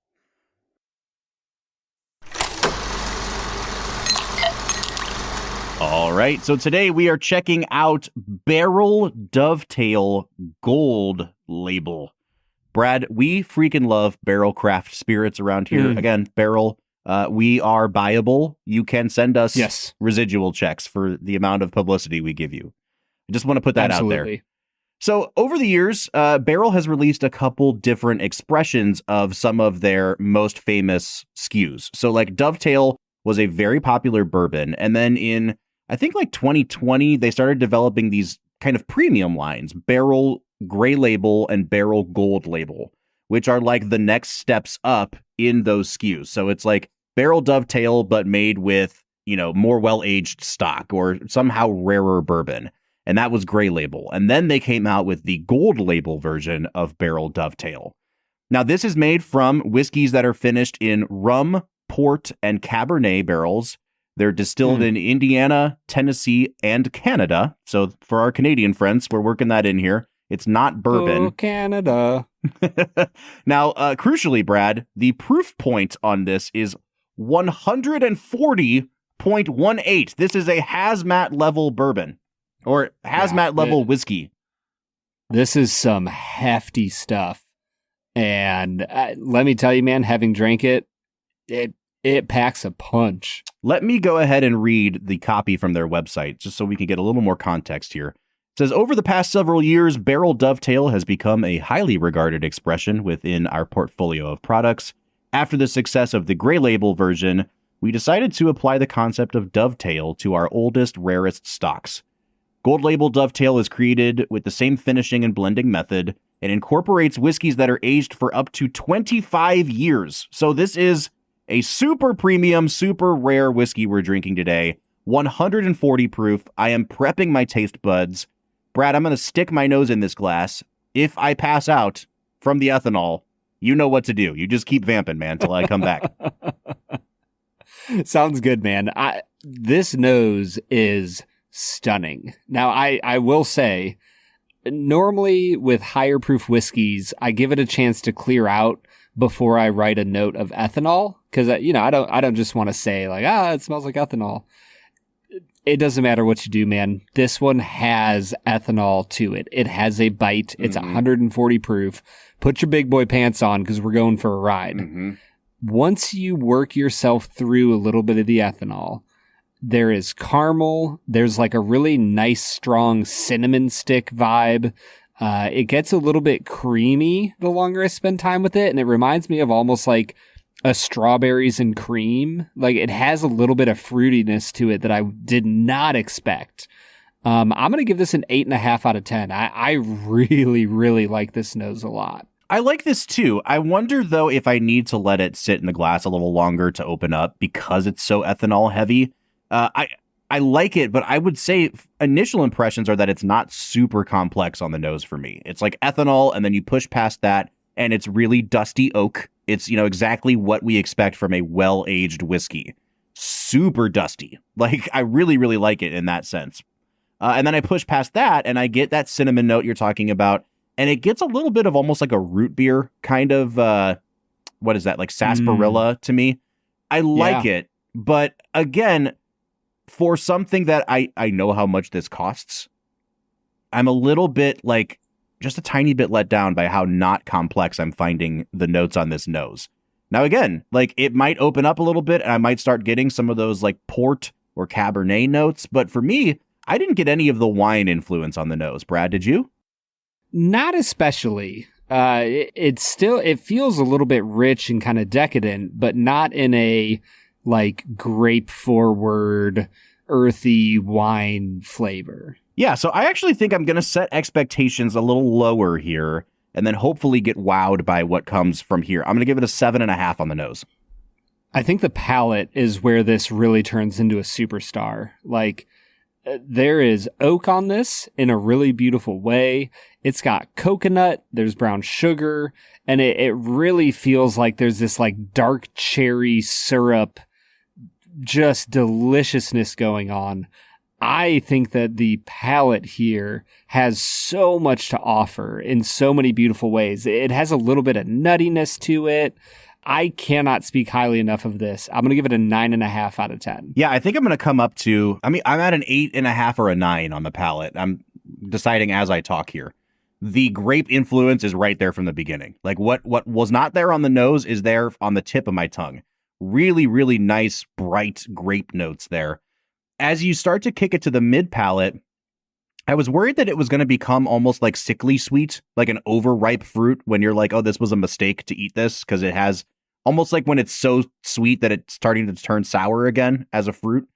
All right, so today we are checking out Barrell Dovetail Gold Label. Brad, we freaking love Barrell craft spirits around here. Again, Barrell, we are buyable. You can send us residual checks for the amount of publicity we give you. I just want to put that out there. So over the years, Barrell has released a couple different expressions of some of their most famous SKUs. So Dovetail was a very popular bourbon. And then in, I think 2020, they started developing these kind of premium lines, Barrell Gray Label and Barrell Gold Label, which are the next steps up in those SKUs. So it's Barrell Dovetail, but made with, more well-aged stock or somehow rarer bourbon. And that was Gray Label. And then they came out with the Gold Label version of Barrell Dovetail. Now, this is made from whiskeys that are finished in rum, port, and Cabernet barrels. They're distilled in Indiana, Tennessee, and Canada. So for our Canadian friends, we're working that in here. It's not bourbon. Oh, Canada. Now, crucially, Brad, the proof point on this is 140.18. This is a hazmat level bourbon or hazmat level whiskey. This is some hefty stuff. And let me tell you, man, having drank it, it packs a punch. Let me go ahead and read the copy from their website just so we can get a little more context here. It says, over the past several years, Barrell Dovetail has become a highly regarded expression within our portfolio of products. After the success of the Gray Label version, we decided to apply the concept of Dovetail to our oldest, rarest stocks. Gold Label Dovetail is created with the same finishing and blending method and incorporates whiskeys that are aged for up to 25 years. So this is a super premium, super rare whiskey we're drinking today. 140 proof. I am prepping my taste buds. Brad, I'm going to stick my nose in this glass. If I pass out from the ethanol, you know what to do. You just keep vamping, man, until I come back. Sounds good, man. This nose is stunning. Now, I will say, normally with higher proof whiskeys, I give it a chance to clear out before I write a note of ethanol, because I don't just want to say like, it smells like ethanol. It doesn't matter what you do, man. This one has ethanol to it. It has a bite. It's 140 proof. Put your big boy pants on because we're going for a ride. Once you work yourself through a little bit of the ethanol, there is caramel. There's like a really nice, strong cinnamon stick vibe. It gets a little bit creamy the longer I spend time with it. And it reminds me of almost like a strawberries and cream. Like it has a little bit of fruitiness to it that I did not expect. I'm going to give this an 8.5 out of 10. I really, really like this nose a lot. I like this too. I wonder though if I need to let it sit in the glass a little longer to open up because it's so ethanol heavy. I like it, but I would say initial impressions are that it's not super complex on the nose for me. It's like ethanol, and then you push past that, and it's really dusty oak. It's, exactly what we expect from a well-aged whiskey. Super dusty. Like, I really, really like it in that sense. And then I push past that, and I get that cinnamon note you're talking about, and it gets a little bit of almost like a root beer kind of, what is that, like sarsaparilla to me. I like it, but again, for something that I know how much this costs, I'm a little bit like just a tiny bit let down by how not complex I'm finding the notes on this nose. Now, again, like it might open up a little bit and I might start getting some of those like port or Cabernet notes. But for me, I didn't get any of the wine influence on the nose. Brad, did you? Not especially. It feels a little bit rich and kind of decadent, but not in a like grape forward, earthy wine flavor. Yeah, so I actually think I'm going to set expectations a little lower here and then hopefully get wowed by what comes from here. I'm going to give it a 7.5 on the nose. I think the palate is where this really turns into a superstar. Like, there is oak on this in a really beautiful way. It's got coconut, there's brown sugar, and it really feels like there's this like dark cherry syrup, just deliciousness going on. I think that the palate here has so much to offer in so many beautiful ways. It has a little bit of nuttiness to it. I cannot speak highly enough of this. I'm going to give it a 9.5 out of 10. Yeah, I think I'm going to come up to, I'm at an 8.5 or a 9 on the palate. I'm deciding as I talk here. The grape influence is right there from the beginning. Like what was not there on the nose is there on the tip of my tongue. Really, really nice, bright grape notes there. As you start to kick it to the mid palate, I was worried that it was going to become almost like sickly sweet, like an overripe fruit when you're like, oh, this was a mistake to eat this, because it has almost like when it's so sweet that it's starting to turn sour again as a fruit.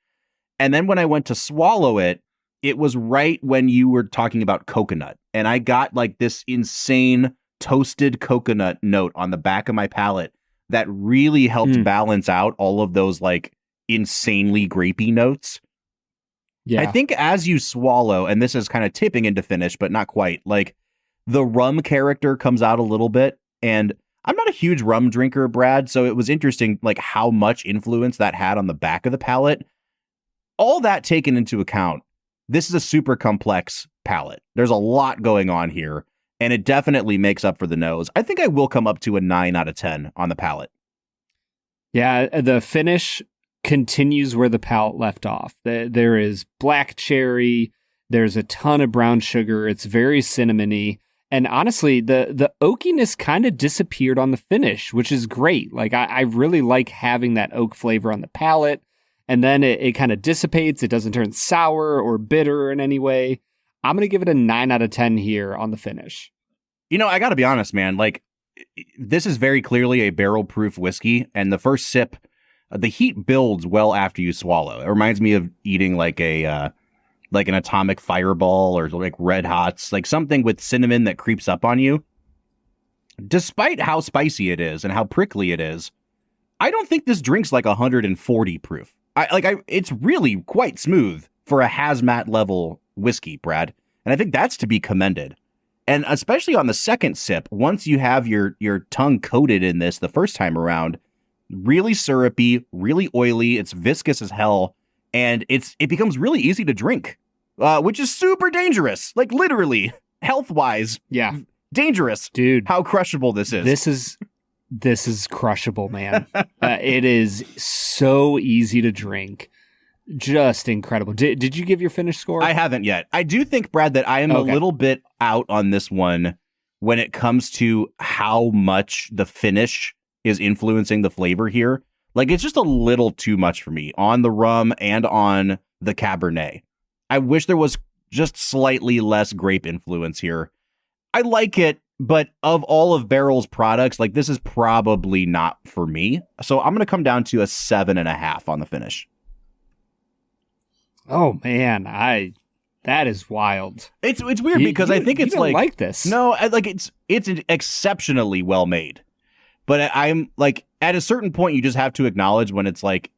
And then when I went to swallow it, it was right when you were talking about coconut. And I got like this insane toasted coconut note on the back of my palate that really helped balance out all of those like insanely grapey notes. Yeah. I think as you swallow, and this is kind of tipping into finish, but not quite, like the rum character comes out a little bit. And I'm not a huge rum drinker, Brad, so it was interesting like how much influence that had on the back of the palate. All that taken into account, this is a super complex palate. There's a lot going on here, and it definitely makes up for the nose. I think I will come up to a 9 out of 10 on the palate. Yeah, the finish continues where the palate left off. There is black cherry. There's a ton of brown sugar. It's very cinnamony. And honestly, the oakiness kind of disappeared on the finish, which is great. Like, I really like having that oak flavor on the palate. And then it kind of dissipates. It doesn't turn sour or bitter in any way. I'm going to give it a 9 out of 10 here on the finish. I got to be honest, man. Like, this is very clearly a barrel-proof whiskey. And the first sip, the heat builds well after you swallow. It reminds me of eating like a like an atomic fireball or like Red Hots, like something with cinnamon that creeps up on you. Despite how spicy it is and how prickly it is, I don't think this drink's like 140 proof. It's really quite smooth for a hazmat level whiskey, Brad. And I think that's to be commended. And especially on the second sip, once you have your tongue coated in this the first time around, really syrupy, really oily, it's viscous as hell, and it becomes really easy to drink, which is super dangerous. Like literally, health-wise. Yeah. Dangerous. Dude. How crushable this is. This is crushable, man. It is so easy to drink. Just incredible. Did you give your finished score? I haven't yet. I do think, Brad, that I am a little bit out on this one when it comes to how much the finish is influencing the flavor here. Like, it's just a little too much for me on the rum and on the Cabernet. I wish there was just slightly less grape influence here. I like it, but of all of Barrell's products, like, this is probably not for me. So I'm going to come down to a 7.5 on the finish. Oh man, that is wild. It's weird because I think it's like this. No, it's exceptionally well made. But I'm like, at a certain point, you just have to acknowledge when it's like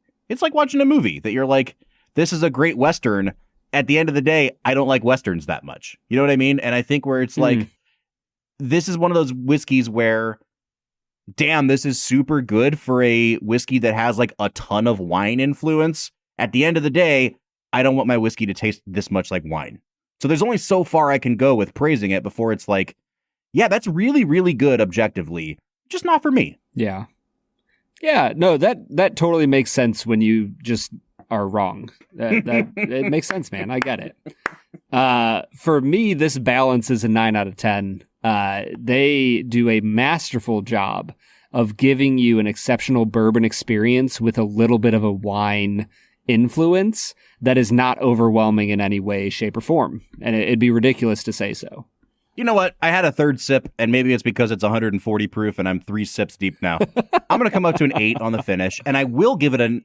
watching a movie that you're like, this is a great Western. At the end of the day, I don't like Westerns that much. You know what I mean? And I think where it's like, this is one of those whiskeys where, damn, this is super good for a whiskey that has like a ton of wine influence. At the end of the day, I don't want my whiskey to taste this much like wine. So there's only so far I can go with praising it before it's like, yeah, that's really, really good objectively. Just not for me. Yeah. Yeah, no, that totally makes sense when you just are wrong. That it makes sense, man. I get it. For me, this balance is a 9 out of 10. They do a masterful job of giving you an exceptional bourbon experience with a little bit of a wine influence that is not overwhelming in any way, shape, or form. And it'd be ridiculous to say so. You know what? I had a third sip, and maybe it's because it's 140 proof, and I'm 3 sips deep now. I'm going to come up to an 8 on the finish, and I will give it a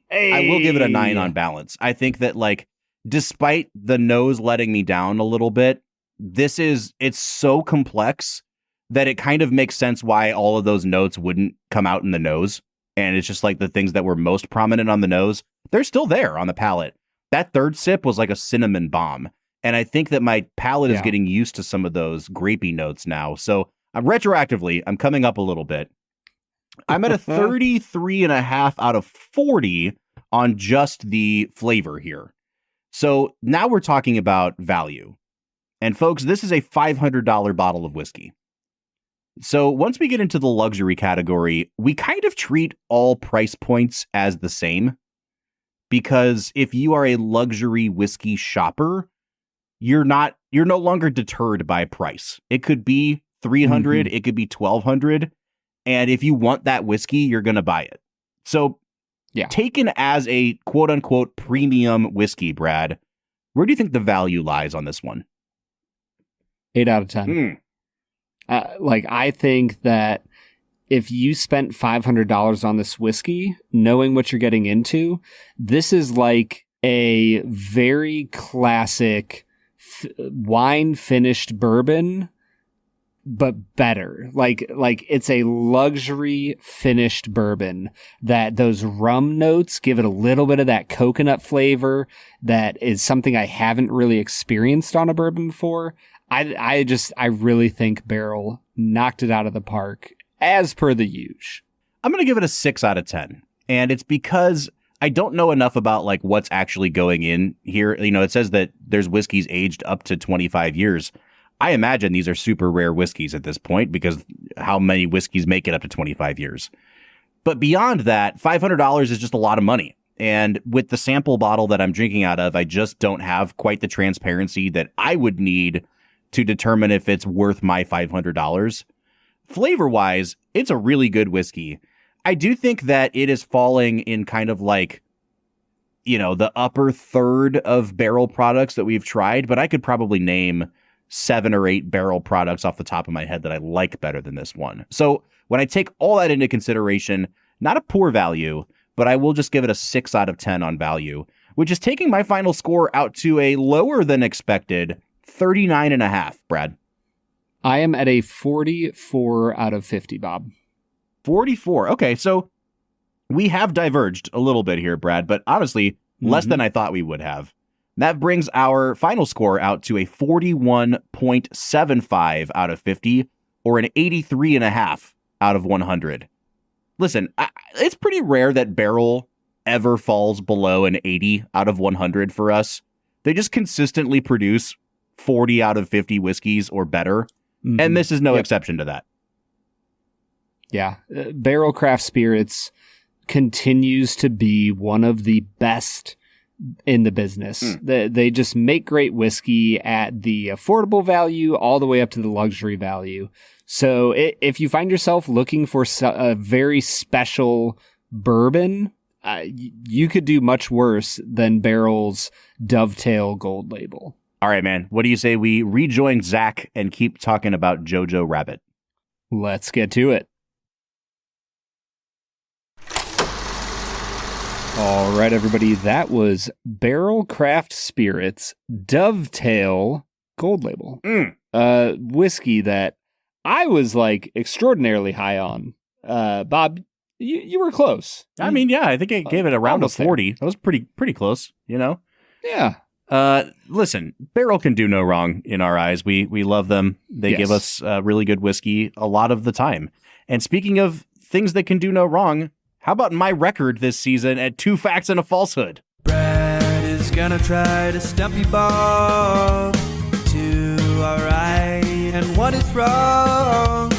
9 on balance. I think that, like, despite the nose letting me down a little bit, it's so complex that it kind of makes sense why all of those notes wouldn't come out in the nose. And it's just like the things that were most prominent on the nose, they're still there on the palate. That third sip was like a cinnamon bomb. And I think that my palate is getting used to some of those grapey notes now. So I'm coming up a little bit. I'm at a 33.5 out of 40 on just the flavor here. So now we're talking about value. And folks, this is a $500 bottle of whiskey. So once we get into the luxury category, we kind of treat all price points as the same. Because if you are a luxury whiskey shopper, you're no longer deterred by price. It could be $300, it could be $1,200, and if you want that whiskey, you're going to buy it. So, taken as a quote unquote premium whiskey, Brad, where do you think the value lies on this one? 8 out of 10. I think that if you spent $500 on this whiskey, knowing what you're getting into, this is like a very classic wine finished bourbon, but better. Like it's a luxury finished bourbon that those rum notes give it a little bit of that coconut flavor that is something I haven't really experienced on a bourbon before. I really think Barrell knocked it out of the park as per the usual. I'm going to give it a 6 out of 10. And it's because I don't know enough about like what's actually going in here. You know, it says that there's whiskeys aged up to 25 years. I imagine these are super rare whiskeys at this point because how many whiskeys make it up to 25 years? But beyond that, $500 is just a lot of money. And with the sample bottle that I'm drinking out of, I just don't have quite the transparency that I would need to determine if it's worth my $500. Flavor-wise, it's a really good whiskey. I do think that it is falling in kind of like, you know, the upper third of Barrell products that we've tried, but I could probably name 7 or 8 Barrell products off the top of my head that I like better than this one. So when I take all that into consideration, not a poor value, but I will just give it a 6 out of 10 on value. which is taking my final score out to a lower than expected 39.5, Brad. I am at a 44 out of 50, Bob. 44. Okay, so we have diverged a little bit here, Brad, but honestly, less than I thought we would have. That brings our final score out to a 41.75 out of 50, or an 83.5 out of 100. Listen, it's pretty rare that Barrell ever falls below an 80 out of 100 for us. They just consistently produce 40 out of 50 whiskeys or better, and this is no exception to that. Yeah, Barrell Craft Spirits continues to be one of the best in the business. They just make great whiskey at the affordable value all the way up to the luxury value. So if you find yourself looking for a very special bourbon, you could do much worse than Barrell's Dovetail Gold Label. All right, man. What do you say we rejoin Zach and keep talking about Jojo Rabbit? Let's get to it. All right, everybody. That was Barrell Craft Spirits Dovetail Gold Label. Whiskey that I was like extraordinarily high on. Bob, you were close. I mean, yeah, I think I gave it around a 40. That was pretty close, you know? Yeah. Listen, Barrell can do no wrong in our eyes. We love them. They give us really good whiskey a lot of the time. And speaking of things that can do no wrong, how about my record this season at 2 Facts and a Falsehood? Brad is gonna try to stump you, Bob, to alright and what is wrong.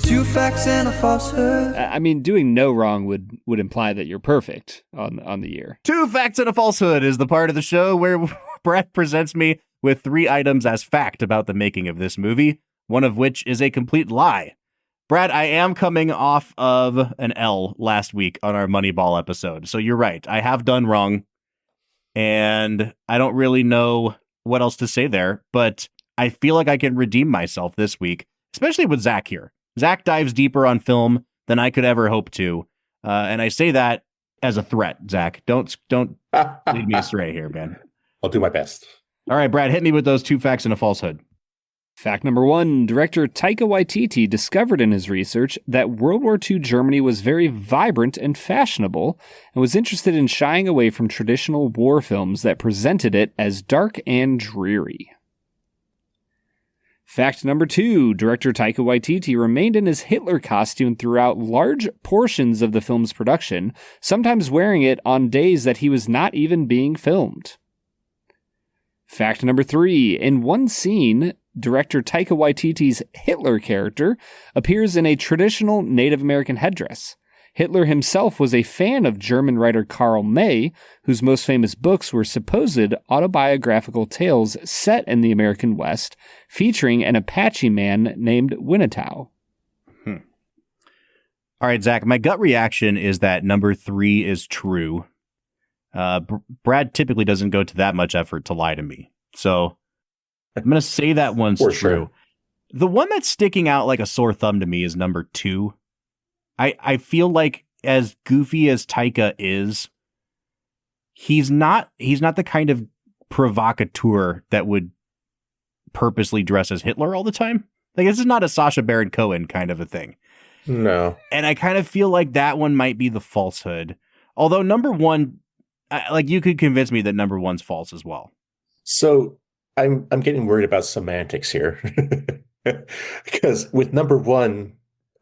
2 facts and a falsehood. I mean, doing no wrong would imply that you're perfect on the year. 2 Facts and a Falsehood is the part of the show where Brad presents me with 3 items as fact about the making of this movie, one of which is a complete lie. Brad, I am coming off of an L last week on our Moneyball episode, so you're right. I have done wrong, and I don't really know what else to say there, but I feel like I can redeem myself this week, especially with Zach here. Zach dives deeper on film than I could ever hope to, and I say that as a threat, Zach. Don't lead me astray here, man. I'll do my best. All right, Brad, hit me with those 2 facts and a falsehood. Fact number 1, director Taika Waititi discovered in his research that World War II Germany was very vibrant and fashionable, and was interested in shying away from traditional war films that presented it as dark and dreary. Fact number 2, director Taika Waititi remained in his Hitler costume throughout large portions of the film's production, sometimes wearing it on days that he was not even being filmed. Fact number 3, in one scene, director Taika Waititi's Hitler character appears in a traditional Native American headdress. Hitler himself was a fan of German writer Karl May, whose most famous books were supposed autobiographical tales set in the American West, featuring an Apache man named Winnetow. All right, Zach, my gut reaction is that number 3 is true. Brad typically doesn't go to that much effort to lie to me, so I'm going to say that one's true. Sure. The one that's sticking out like a sore thumb to me is number 2. I feel like as goofy as Taika is, he's not the kind of provocateur that would purposely dress as Hitler all the time. Like, this is not a Sacha Baron Cohen kind of a thing. No. And I kind of feel like that one might be the falsehood. Although number 1, like, you could convince me that number 1's false as well. So I'm getting worried about semantics here. Because with number 1,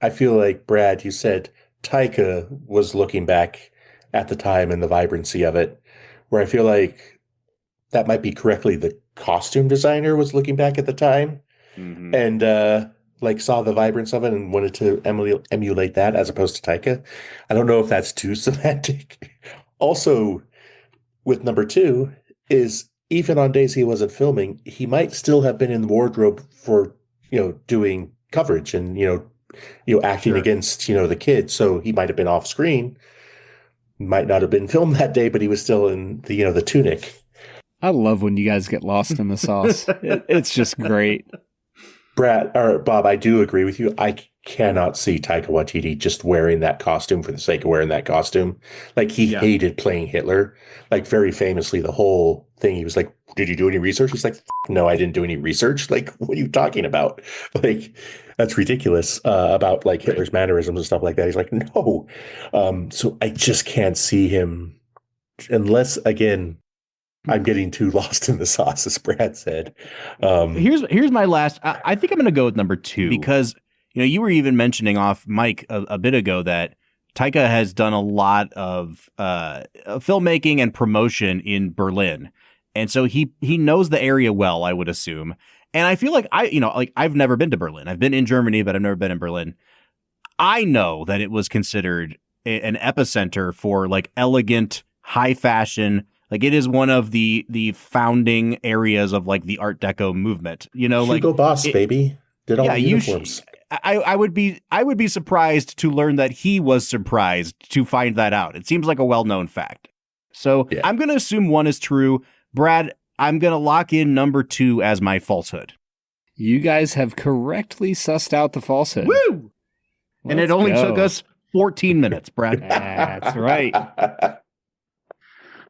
I feel like, Brad, you said Taika was looking back at the time and the vibrancy of it, where I feel like that might be correctly the costume designer was looking back at the time and like saw the vibrance of it and wanted to emulate that as opposed to Taika. I don't know if that's too semantic. Also, with number 2 is even on days he wasn't filming, he might still have been in the wardrobe for, doing coverage and, acting against, the kids. So he might have been off screen, might not have been filmed that day, but he was still in the, the tunic. I love when you guys get lost in the sauce. It's just great. Brad or Bob, I do agree with you. I cannot see Taika Waititi just wearing that costume for the sake of wearing that costume. Like he Yeah. hated playing Hitler. Like very famously, the whole thing. He was like, "Did you do any research?" He's like, "No, I didn't do any research." Like, what are you talking about? Like, that's ridiculous about like Hitler's mannerisms and stuff like that. He's like, "No." So I just can't see him unless again. I'm getting too lost in the sauce, as Brad said. Here's my last. I think I'm going to go with number 2 because you were even mentioning off mic a bit ago that Taika has done a lot of filmmaking and promotion in Berlin, and so he knows the area well, I would assume. And I feel like I've never been to Berlin. I've been in Germany, but I've never been in Berlin. I know that it was considered an epicenter for like elegant, high fashion. Like it is one of the founding areas of like the Art Deco movement. Hugo Boss, baby, did all the uniforms. I would be surprised to learn that he was surprised to find that out. It seems like a well-known fact. So yeah. I'm going to assume 1 is true. Brad, I'm going to lock in number 2 as my falsehood. You guys have correctly sussed out the falsehood. Woo! And it only took us 14 minutes, Brad. That's right.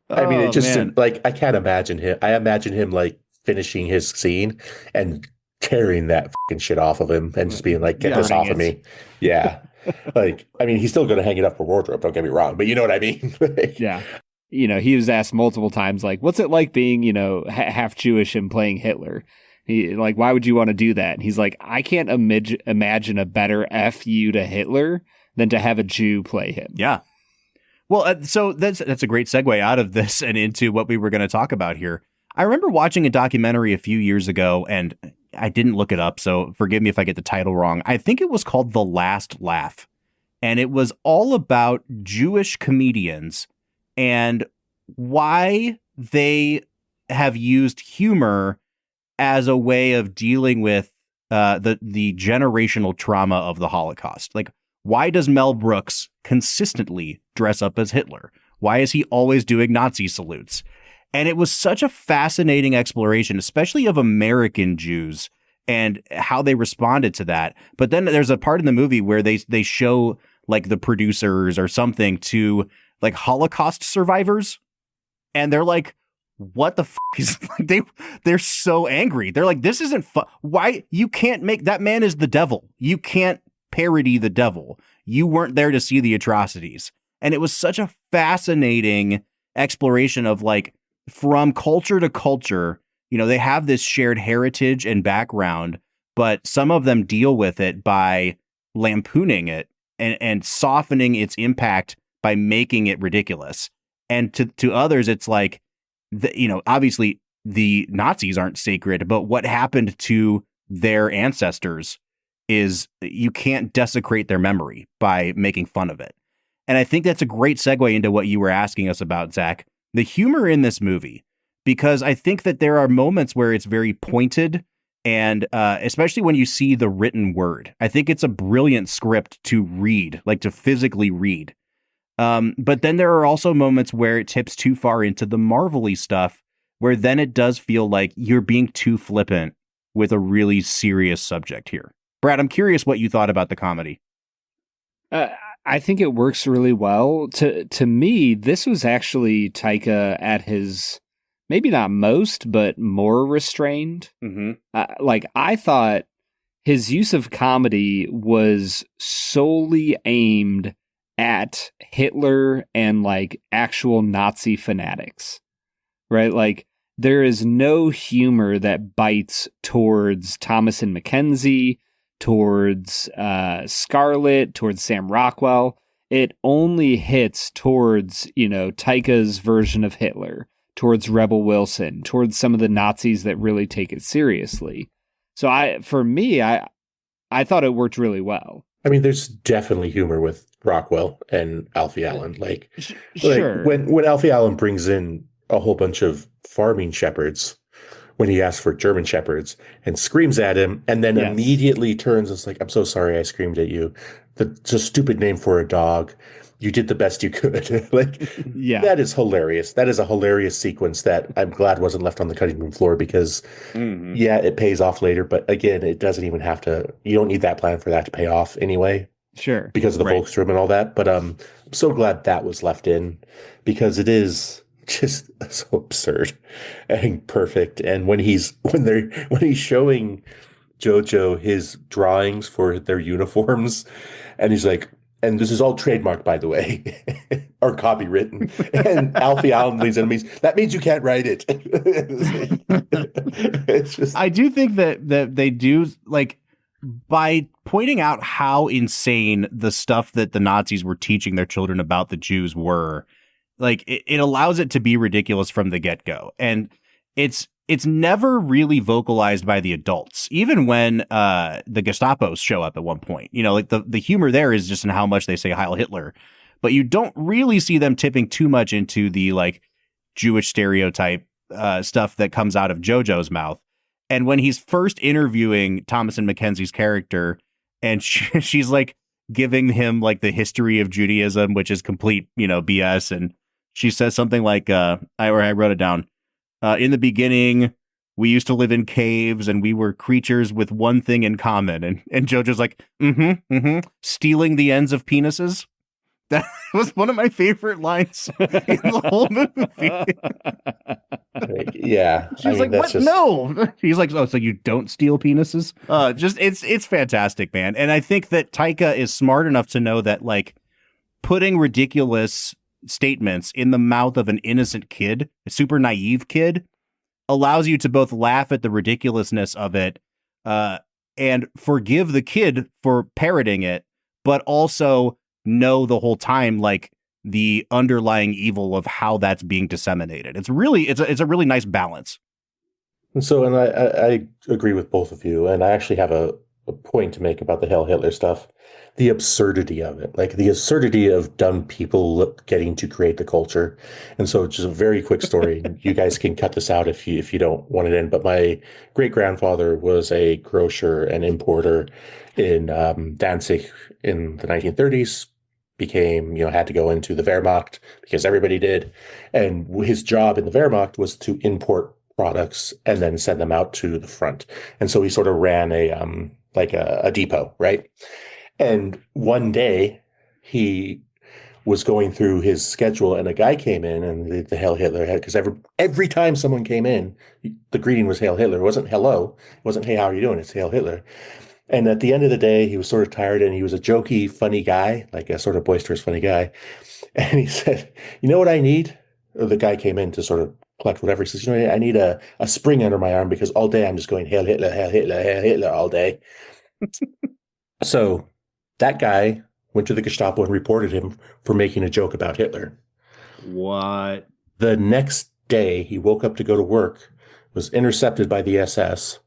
I mean, it just like I can't imagine him. I imagine him like finishing his scene and tearing that fucking shit off of him and just being like, "Get this off of me." Yeah. Like, I mean, he's still going to hang it up for wardrobe. Don't get me wrong, but you know what I mean? Like, yeah. He was asked multiple times, like, "What's it like being, half Jewish and playing Hitler?" Why would you want to do that? And he's like, "I can't imagine a better FU to Hitler than to have a Jew play him." Yeah. Well, so that's a great segue out of this and into what we were going to talk about here. I remember watching a documentary a few years ago, and I didn't look it up, so forgive me if I get the title wrong. I think it was called The Last Laugh, and it was all about Jewish comedians and why they have used humor as a way of dealing with the generational trauma of the Holocaust. Like, why does Mel Brooks consistently dress up as Hitler? Why is he always doing Nazi salutes? And it was such a fascinating exploration, especially of American Jews and how they responded to that. But then there's a part in the movie where they show like the producers or something to like Holocaust survivors. And they're like, what the f*** is like, they're so angry. They're like, this isn't fun. Why? You can't make that man is the devil. You can't parody the devil. You weren't there to see the atrocities. And it was such a fascinating exploration of like from culture to culture, they have this shared heritage and background, but some of them deal with it by lampooning it and softening its impact by making it ridiculous. And to others, it's like, obviously the Nazis aren't sacred, but what happened to their ancestors is you can't desecrate their memory by making fun of it. And I think that's a great segue into what you were asking us about, Zach, the humor in this movie, because I think that there are moments where it's very pointed and especially when you see the written word. I think it's a brilliant script to read, like to physically read. But then there are also moments where it tips too far into the Marvel-y stuff, where then it does feel like you're being too flippant with a really serious subject here. Brad, I'm curious what you thought about the comedy. I think it works really well. To me, this was actually Taika at his, maybe not most, but more restrained. Mm-hmm. I thought his use of comedy was solely aimed at Hitler and like actual Nazi fanatics, right? Like there is no humor that bites towards Thomas and Mackenzie, towards Scarlett, towards Sam Rockwell. It only hits towards, Taika's version of Hitler, towards Rebel Wilson, towards some of the Nazis that really take it seriously. So I thought it worked really well. I mean, there's definitely humor with Rockwell and Alfie Allen. Sure. When Alfie Allen brings in a whole bunch of farming shepherds, when he asks for German shepherds and screams at him and then immediately turns and is like, "I'm so sorry I screamed at you. It's a stupid name for a dog. you did the best you could. Like, Yeah. that is hilarious. That is a hilarious sequence that I'm glad wasn't left on the cutting room floor because, yeah, it pays off later. But again, it doesn't even have to. You don't need that plan for that to pay off anyway. Sure. Because of the Volksroom and all that. But I'm so glad that was left in because it is just so absurd and perfect. And when he's showing Jojo his drawings for their uniforms, and he's like, and this is all trademarked, by the way, or copywritten. And Alfie Allen leads enemies. That means you can't write it. It's just. I do think that they do, like, by pointing out how insane the stuff that the Nazis were teaching their children about the Jews were, like, it allows it to be ridiculous from the get-go. And it's never really vocalized by the adults, even when the Gestapo show up at one point. You know, like the humor there is just in how much they say Heil Hitler, but you don't really see them tipping too much into the, like, Jewish stereotype stuff that comes out of Jojo's mouth. And when he's first interviewing Thomasin McKenzie's character, and she's like giving him like the history of Judaism, which is complete, BS. And she says something like, I wrote it down. In the beginning, we used to live in caves and we were creatures with one thing in common. And Jojo's like, stealing the ends of penises. That was one of my favorite lines in the whole movie. Yeah. She's like, what? Just... No. He's like, oh, so you don't steal penises? It's fantastic, man. And I think that Taika is smart enough to know that, like, putting ridiculous statements in the mouth of an innocent kid, a super naive kid, allows you to both laugh at the ridiculousness of it and forgive the kid for parroting it, but also know the whole time, like, the underlying evil of how that's being disseminated. It's a really nice balance. And I agree with both of you. And I actually have a point to make about the Heil Hitler stuff. The absurdity of it, like the absurdity of dumb people getting to create the culture. And so just a very quick story. You guys can cut this out if you don't want it in. But my great grandfather was a grocer and importer in Danzig in the 1930s. Became, had to go into the Wehrmacht because everybody did. And his job in the Wehrmacht was to import products and then send them out to the front. And so he sort of ran a depot, right? And one day he was going through his schedule and a guy came in and the Heil Hitler had, because every time someone came in, the greeting was Heil Hitler. It wasn't hello. It wasn't, hey, how are you doing? It's Heil Hitler. And at the end of the day, he was sort of tired and he was a jokey, funny guy, like a sort of boisterous, funny guy. And he said, you know what I need? Or the guy came in to sort of collect whatever. He says, I need a spring under my arm because all day I'm just going, Heil Hitler, Heil Hitler, Heil Hitler all day. So that guy went to the Gestapo and reported him for making a joke about Hitler. What? The next day, he woke up to go to work, was intercepted by the SS,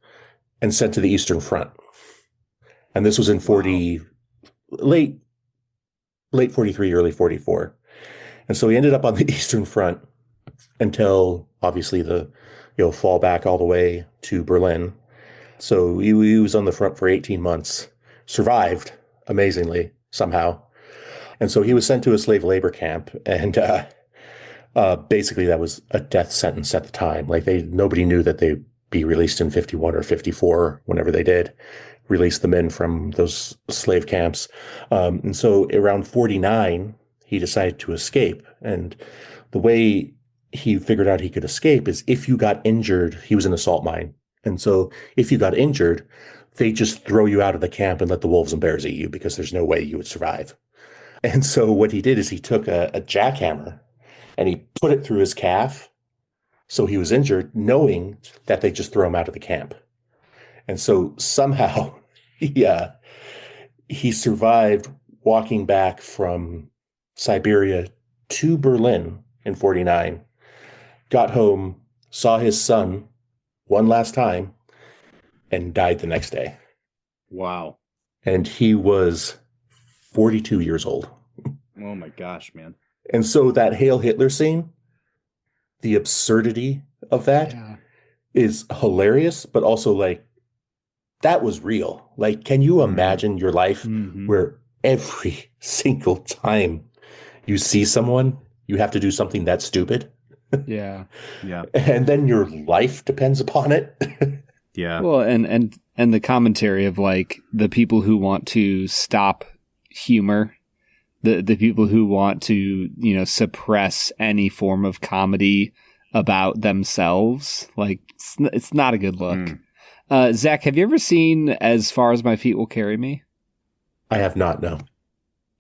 and sent to the Eastern Front. And this was in late 43, early 44. And so he ended up on the Eastern Front until obviously the fall back all the way to Berlin. So he was on the front for 18 months, survived amazingly somehow. And so he was sent to a slave labor camp, and basically that was a death sentence at the time. Like nobody knew that they'd be released in 51 or 54, whenever they did release the men from those slave camps. And so around 49, he decided to escape. And the way he figured out he could escape is if you got injured, he was in a salt mine. And so if you got injured, they just throw you out of the camp and let the wolves and bears eat you because there's no way you would survive. And so what he did is he took a jackhammer and he put it through his calf. So he was injured, knowing that they just throw him out of the camp. And so somehow he survived walking back from Siberia to Berlin in 49, got home, saw his son one last time, and died the next day. Wow. And he was 42 years old. Oh my gosh, man. And so that Heil Hitler scene, the absurdity of that is hilarious, but also like, that was real. Like, can you imagine your life where every single time you see someone, you have to do something that's stupid. Yeah. Yeah. And then your life depends upon it. Yeah. Well, and the commentary of like the people who want to stop humor, the people who want to, you know, suppress any form of comedy about themselves, like it's not a good look. Zach, have you ever seen As Far as My Feet Will Carry Me? I have not, no.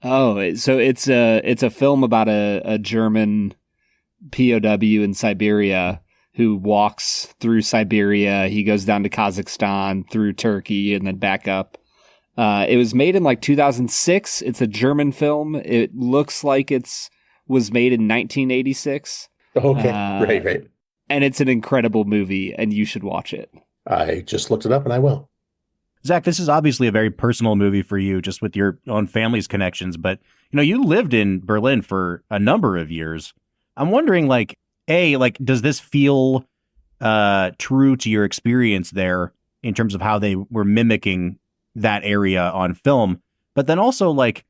Oh, so it's a film about a German POW in Siberia who walks through Siberia. He goes down to Kazakhstan, through Turkey, and then back up. It was made in like 2006. It's a German film. It looks like was made in 1986. Okay, right. And it's an incredible movie, and you should watch it. I just looked it up, and I will. Zach, this is obviously a very personal movie for you, just with your own family's connections. But, you know, you lived in Berlin for a number of years. I'm wondering, like, does this feel true to your experience there in terms of how they were mimicking that area on film? But then also, like,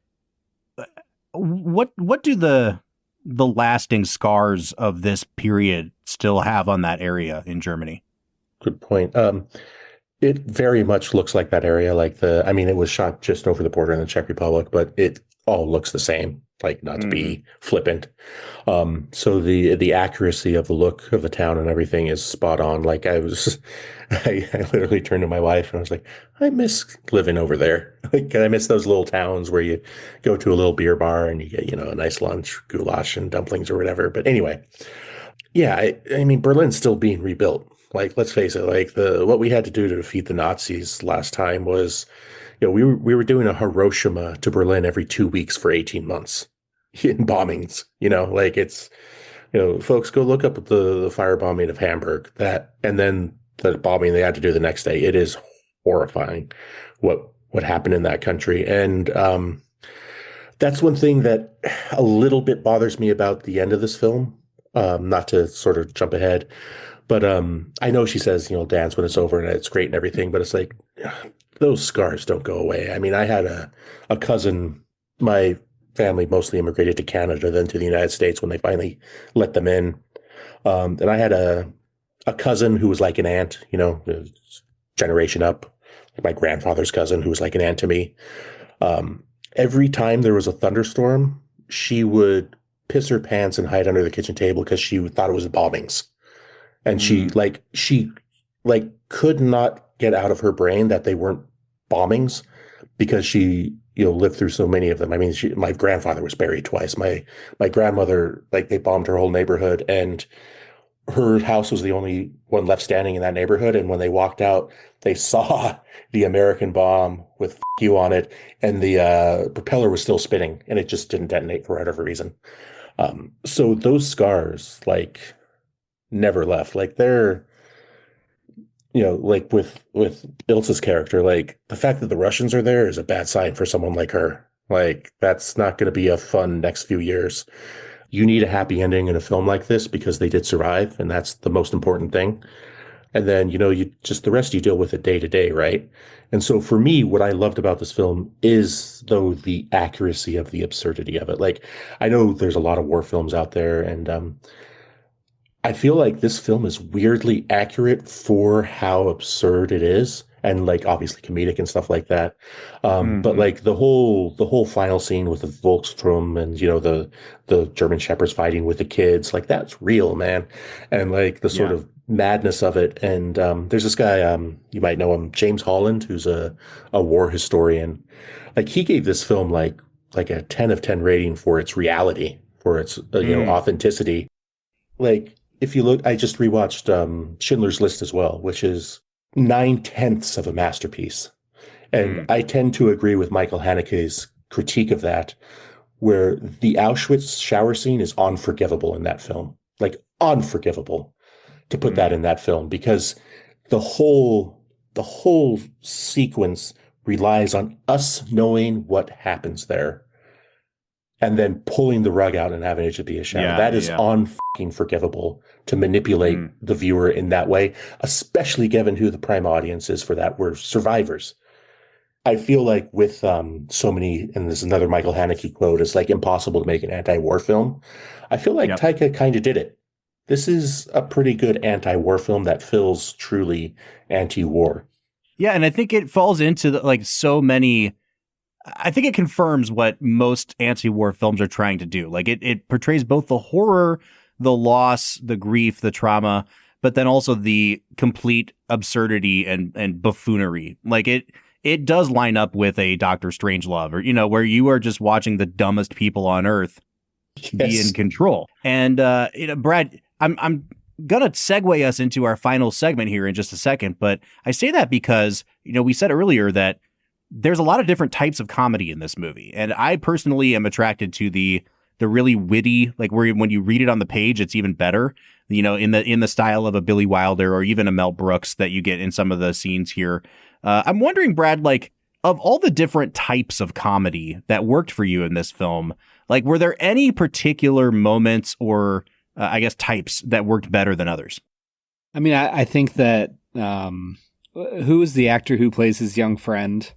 what do the lasting scars of this period still have on that area in Germany? Good point. It very much looks like that area. It was shot just over the border in the Czech Republic, but it all looks the same. Like, not to be flippant. So the accuracy of the look of the town and everything is spot on. Like, I literally turned to my wife and I was like, I miss living over there. Like, I miss those little towns where you go to a little beer bar and you get, you know, a nice lunch, goulash and dumplings or whatever. But anyway, yeah, I mean, Berlin's still being rebuilt. Like, let's face it, like what we had to do to defeat the Nazis last time was, you know, we were doing a Hiroshima to Berlin every 2 weeks for 18 months in bombings. You know, like, it's, you know, folks, go look up the firebombing of Hamburg, and then the bombing they had to do the next day. It is horrifying what happened in that country. And that's one thing that a little bit bothers me about the end of this film. Not to sort of jump ahead, but I know she says, you know, dance when it's over and it's great and everything, but it's like, those scars don't go away. I mean, I had a cousin, my family mostly immigrated to Canada, then to the United States when they finally let them in. And I had a cousin who was like an aunt, you know, generation up, my grandfather's cousin who was like an aunt to me. Every time there was a thunderstorm, she would piss her pants and hide under the kitchen table because she thought it was bombings. And she could not get out of her brain that they weren't bombings because she, you know, lived through so many of them. I mean, my grandfather was buried twice. My grandmother, like, they bombed her whole neighborhood, and her house was the only one left standing in that neighborhood. And when they walked out, they saw the American bomb with "F you" on it, and the propeller was still spinning, and it just didn't detonate for whatever reason. So those scars, like, never left. Like, they're, you know, like with Ilsa's character, like, the fact that the Russians are there is a bad sign for someone like her. Like, that's not going to be a fun next few years. You need a happy ending in a film like this because they did survive, and that's the most important thing. And then, you know, the rest you deal with it day to day, right? And so for me, what I loved about this film is, though, the accuracy of the absurdity of it. Like, I know there's a lot of war films out there, and I feel like this film is weirdly accurate for how absurd it is, and, like, obviously comedic and stuff like that. But, like, the whole final scene with the Volksturm and, you know, the German shepherds fighting with the kids, like, that's real, man. And, like, the sort of madness of it. And there's this guy, you might know him, James Holland, who's a war historian. Like, he gave this film like a 10 of 10 rating for its reality, for its you know, authenticity. Like, if you look, I just rewatched Schindler's List as well, which is 9/10 of a masterpiece. And I tend to agree with Michael Haneke's critique of that, where the Auschwitz shower scene is unforgivable in that film. Like, unforgivable to put that in that film, because the whole sequence relies on us knowing what happens there and then pulling the rug out and having it be a shower. That is unfucking forgivable to manipulate the viewer in that way, especially given who the prime audience is for that were survivors. I feel like with so many, and this is another Michael Haneke quote, it's like impossible to make an anti-war film. I feel like Taika kind of did it. This is a pretty good anti-war film that feels truly anti-war. Yeah, and I think it falls into so many. I think it confirms what most anti-war films are trying to do. Like it portrays both the horror, the loss, the grief, the trauma, but then also the complete absurdity and buffoonery. Like it does line up with a Doctor Strangelove, or where you are just watching the dumbest people on earth be in control. And Brad, I'm gonna segue us into our final segment here in just a second, but I say that because we said earlier that there's a lot of different types of comedy in this movie, and I personally am attracted to the really witty, like where when you read it on the page, it's even better. In the style of a Billy Wilder or even a Mel Brooks that you get in some of the scenes here. I'm wondering, Brad, like of all the different types of comedy that worked for you in this film, like were there any particular moments or I guess types that worked better than others? I mean, I think that who is the actor who plays his young friend?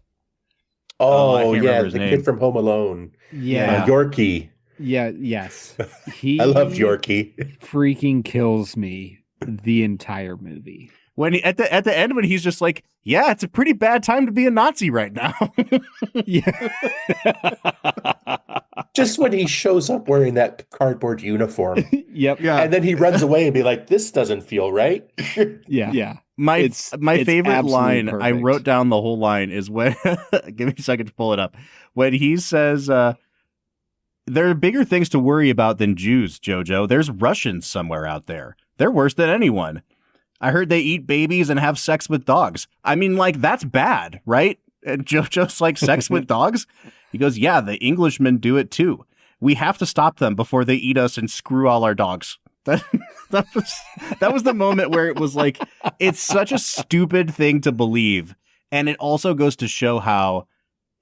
Oh, yeah, the kid from Home Alone. Yeah. Yorkie. Yeah, yes. I love Yorkie. Freaking kills me the entire movie. When at the end, when he's just like, yeah, it's a pretty bad time to be a Nazi right now. Yeah. Just when he shows up wearing that cardboard uniform. Yep. Yeah. And then he runs away and be like, this doesn't feel right. Yeah. Yeah. My favorite line, perfect. I wrote down the whole line, is when, give me a second to pull it up. When he says, there are bigger things to worry about than Jews, Jojo. There's Russians somewhere out there. They're worse than anyone. I heard they eat babies and have sex with dogs. I mean, like, that's bad, right? And Jojo's like, sex with dogs? He goes, yeah, the Englishmen do it too. We have to stop them before they eat us and screw all our dogs. That was the moment where it was like, it's such a stupid thing to believe. And it also goes to show how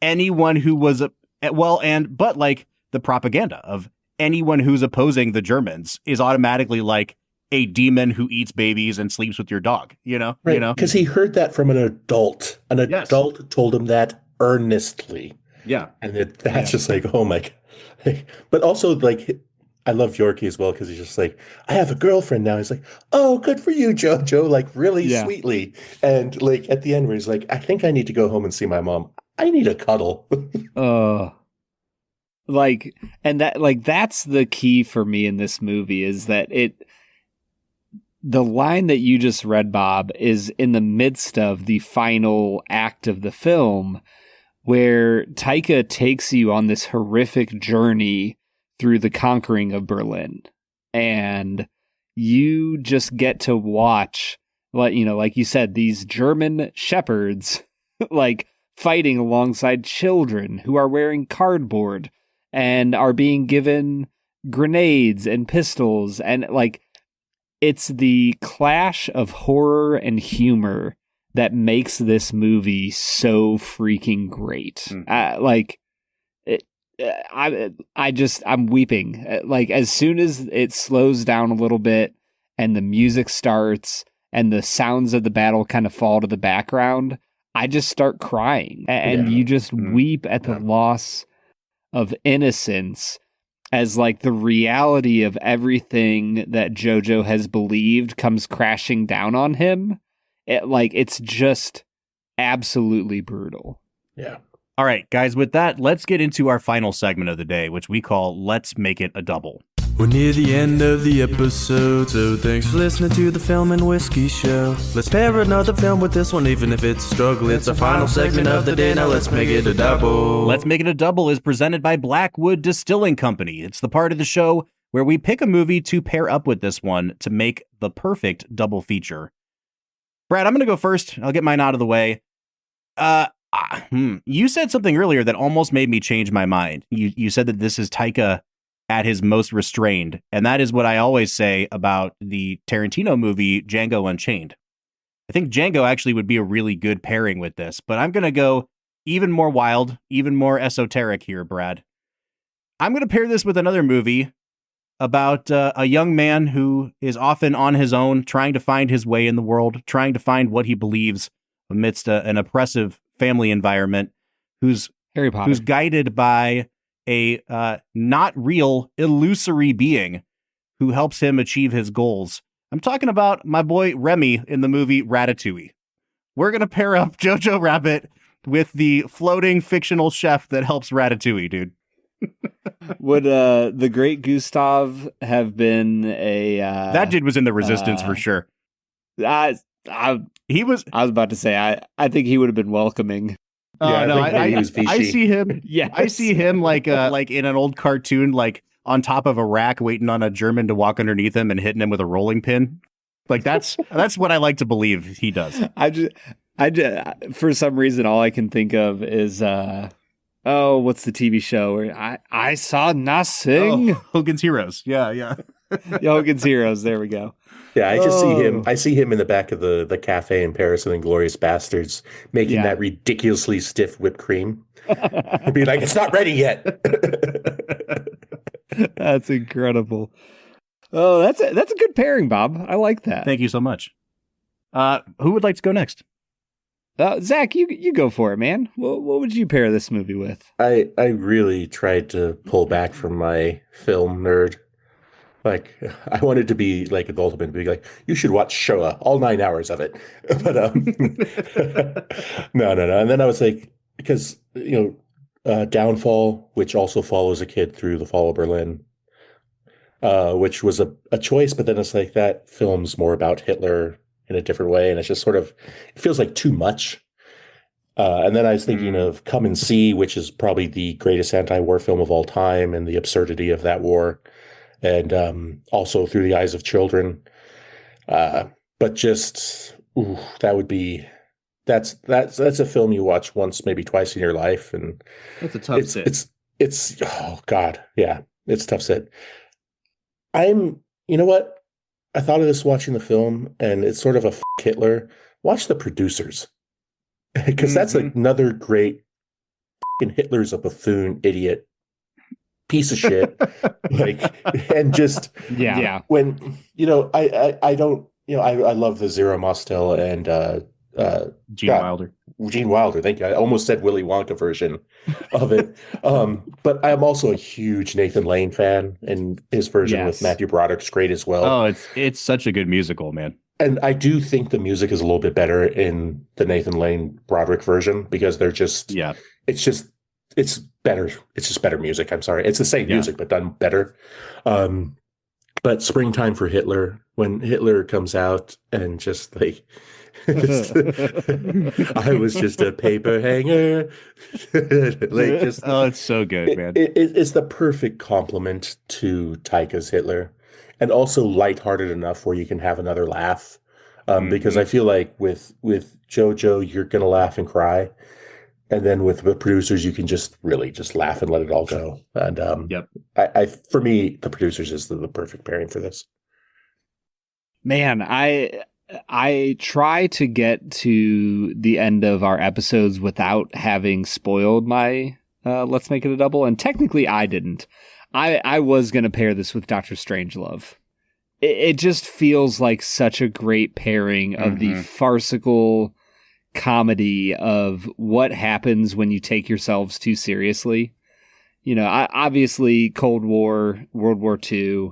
anyone who was, but like the propaganda of anyone who's opposing the Germans is automatically like a demon who eats babies and sleeps with your dog, Right, because he heard that from an adult. An adult told him that earnestly. Yeah. And that's just like, oh my God. But also, like, I love Yorkie as well because he's just like, I have a girlfriend now. He's like, oh, good for you, Jojo, like really sweetly. And like at the end where he's like, I think I need to go home and see my mom. I need a cuddle. That's the key for me in this movie is that the line that you just read, Bob, is in the midst of the final act of the film where Taika takes you on this horrific journey through the conquering of Berlin. And you just get to watch, like you said, these German shepherds, like fighting alongside children who are wearing cardboard and are being given grenades and pistols. And like, it's the clash of horror and humor that makes this movie so freaking great. I'm weeping. Like as soon as it slows down a little bit and the music starts and the sounds of the battle kind of fall to the background, I just start crying. And you just weep at the loss of innocence as like the reality of everything that Jojo has believed comes crashing down on him. It's just absolutely brutal. Yeah. All right, guys, with that, let's get into our final segment of the day, which we call Let's Make It a Double. We're near the end of the episode, so thanks for listening to the Film and Whiskey Show. Let's pair another film with this one, even if it's a struggle. It's our final segment of the day, now let's make it a double. Let's Make It a Double is presented by Blackwood Distilling Company. It's the part of the show where we pick a movie to pair up with this one to make the perfect double feature. Brad, I'm going to go first. I'll get mine out of the way. You said something earlier that almost made me change my mind. You said that this is Taika at his most restrained, and that is what I always say about the Tarantino movie Django Unchained. I think Django actually would be a really good pairing with this, but I'm going to go even more wild, even more esoteric here, Brad. I'm going to pair this with another movie about a young man who is often on his own, trying to find his way in the world, trying to find what he believes amidst an oppressive family environment. who's Harry Potter. who's guided by a not real, illusory being who helps him achieve his goals. I'm talking about my boy Remy in the movie Ratatouille. We're going to pair up Jojo Rabbit with the floating fictional chef that helps Ratatouille, dude. Would the great Gustav have been a... that dude was in the Resistance for sure. I was about to say, I think he would have been welcoming. Yeah, No, I think he was I Vichy. see him. Yes. I see him like in an old cartoon, like on top of a rack, waiting on a German to walk underneath him and hitting him with a rolling pin. Like that's what I like to believe he does. I just, for some reason, all I can think of is, what's the TV show where I saw nothing? Oh, Hogan's Heroes. Yeah. Hogan's Heroes. There we go. Yeah, I just see him. I see him in the back of the cafe in Paris and Inglourious Bastards making that ridiculously stiff whipped cream. He'd be like, "It's not ready yet." That's incredible. Oh, that's a good pairing, Bob. I like that. Thank you so much. Who would like to go next? Zach, you go for it, man. What would you pair this movie with? I really tried to pull back from my film nerd. Like, I wanted to be like an ultimate, be like, you should watch Shoah, all 9 hours of it. But no. And then I was like, because Downfall, which also follows a kid through the fall of Berlin, which was a choice, but then it's like that film's more about Hitler in a different way, and it's just sort of, it feels like too much. And then I was thinking of Come and See, which is probably the greatest anti-war film of all time, and the absurdity of that war, and also Through the Eyes of Children. But just that's a film you watch once, maybe twice in your life, and That's a tough sit. It's oh god, yeah, it's a tough sit. You know what? I thought of this watching the film, and it's sort of a Hitler. Watch The Producers, because that's another great Hitler's a buffoon, idiot, piece of shit. And just when I don't I love the Zero Mostel and Gene Wilder. Gene Wilder, thank you. I almost said Willy Wonka version of it. But I'm also a huge Nathan Lane fan, and his version with Matthew Broderick's great as well. Oh, it's such a good musical, man. And I do think the music is a little bit better in the Nathan Lane Broderick version, because they're just it's better. It's just better music. I'm sorry. It's the same music, but done better. But Springtime for Hitler, when Hitler comes out and just like, I was just a paper hanger. It's so good, man. It's the perfect compliment to Taika's Hitler, and also lighthearted enough where you can have another laugh. Because I feel like with Jojo, you're gonna laugh and cry, and then with the Producers, you can just really just laugh and let it all go. And I for me, The Producers is the perfect pairing for this. Man, I try to get to the end of our episodes without having spoiled my Let's Make It a Double, and technically I didn't. I was going to pair this with Dr. Strangelove. It just feels like such a great pairing of the farcical comedy of what happens when you take yourselves too seriously. Obviously Cold War, World War II,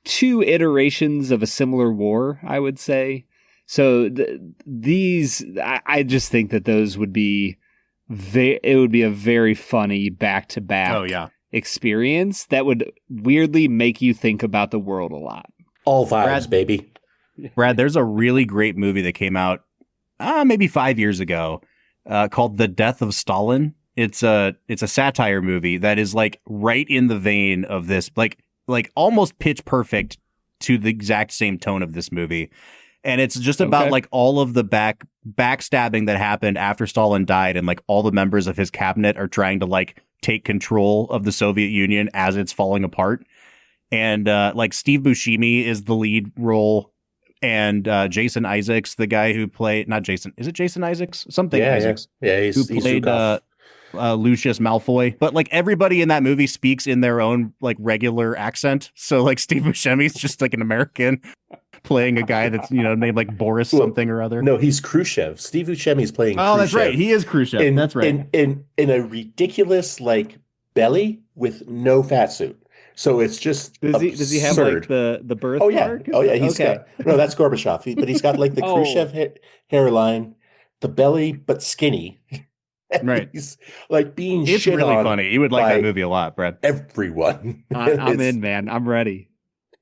two iterations of a similar war, I would say. So I just think that those would be it would be a very funny back-to-back experience that would weirdly make you think about the world a lot. All vibes, baby. Brad, there's a really great movie that came out maybe 5 years ago called The Death of Stalin. It's a satire movie that is like right in the vein of this, like almost pitch perfect to the exact same tone of this movie. And it's just about like all of the backstabbing that happened after Stalin died, and like all the members of his cabinet are trying to like take control of the Soviet Union as it's falling apart. And like Steve Buscemi is the lead role, and Jason Isaacs, the guy who played, not Jason, is it Jason Isaacs? Something Isaacs. Yeah, who played Lucius Malfoy. But like everybody in that movie speaks in their own like regular accent. So like Steve Buscemi's just like an American. playing a guy that's, named like Boris something or other. No, he's Khrushchev. Steve Buscemi is playing Oh, Khrushchev. that's right. He is Khrushchev. That's right. In a ridiculous like belly with no fat suit. So it's just does he have like the birthmark? Oh yeah, he's got no, that's Gorbachev. But he's got like the Khrushchev hairline, the belly, but skinny. Right. He's like being It's shit really on funny. You would like that movie a lot, Brad. Everyone. I'm in, man. I'm ready.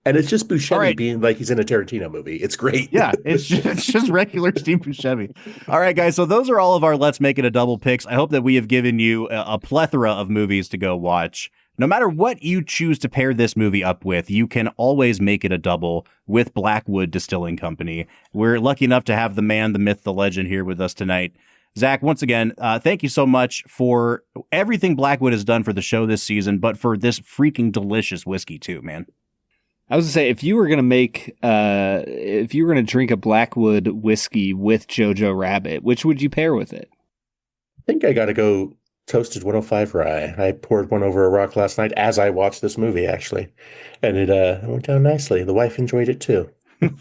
And it's just Buscemi right. being like he's in a Tarantino movie. It's great. Yeah, it's just regular Steve Buscemi. All right, guys. So those are all of our Let's Make It a Double picks. I hope that we have given you a plethora of movies to go watch. No matter what you choose to pair this movie up with, you can always make it a double with Blackwood Distilling Company. We're lucky enough to have the man, the myth, the legend here with us tonight. Zach, once again, thank you so much for everything Blackwood has done for the show this season, but for this freaking delicious whiskey too, man. I was gonna say, if you were gonna drink a Blackwood whiskey with Jojo Rabbit, which would you pair with it? I think I got to go toasted 105 rye. I poured one over a rock last night as I watched this movie, actually, and it went down nicely. The wife enjoyed it too.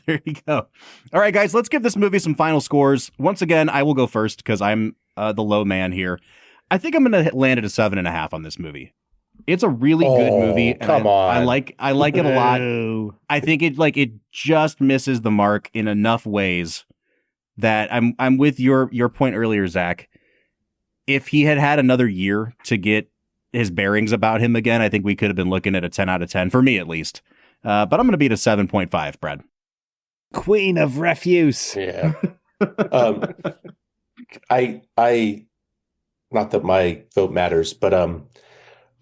There you go. All right, guys, let's give this movie some final scores. Once again, I will go first because I'm the low man here. I think I'm going to land at a 7.5 on this movie. It's a really good movie. And come on. I like it a lot. I think it just misses the mark in enough ways that I'm with your point earlier, Zach. If he had another year to get his bearings about him again, I think we could have been looking at a 10 out of 10 for me at least. But I'm going to be at a 7.5, Brad. Queen of refuse. Yeah. I not that my vote matters, but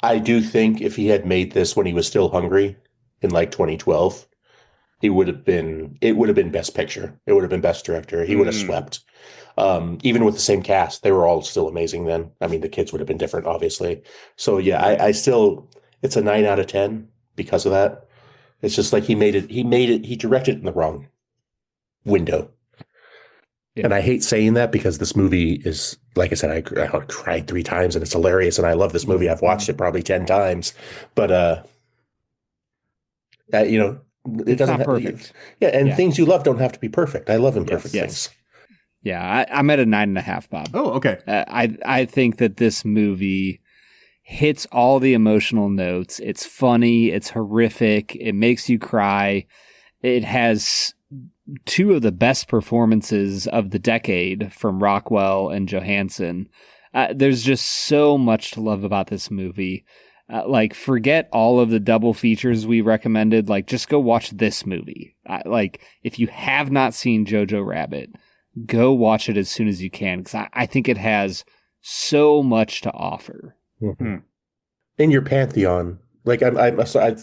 I do think if he had made this when he was still hungry in like 2012, it would have been best picture. It would have been best director. He would have swept. Even with the same cast, they were all still amazing then. I mean, the kids would have been different, obviously. So yeah, I still, it's a 9 out of 10 because of that. It's just like he directed it in the wrong window. Yeah. And I hate saying that because this movie is, like I said, I cried 3 times and it's hilarious and I love this movie. I've watched it probably 10 times, but it doesn't have perfect. Things you love don't have to be perfect. I love imperfect things. Yeah, I'm at a 9.5, Bob. Oh, okay. I think that this movie hits all the emotional notes. It's funny. It's horrific. It makes you cry. It has 2 of the best performances of the decade from Rockwell and Johansson. There's just so much to love about this movie. Forget all of the double features we recommended. Just go watch this movie. If you have not seen Jojo Rabbit, go watch it as soon as you can, because I think it has so much to offer. Mm-hmm. In your pantheon, I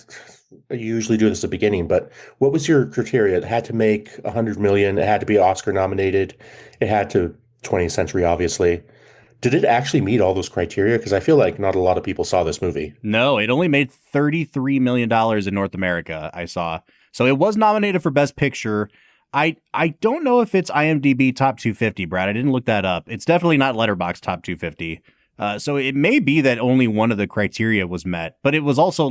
usually do this at the beginning, but what was your criteria? It had to make 100 million. It had to be Oscar nominated. It had to 20th century, obviously. Did it actually meet all those criteria? Because I feel like not a lot of people saw this movie. No, it only made $33 million in North America, I saw. So it was nominated for Best Picture. I don't know if it's IMDb Top 250, Brad. I didn't look that up. It's definitely not Letterboxd Top 250. So it may be that only one of the criteria was met. But it was also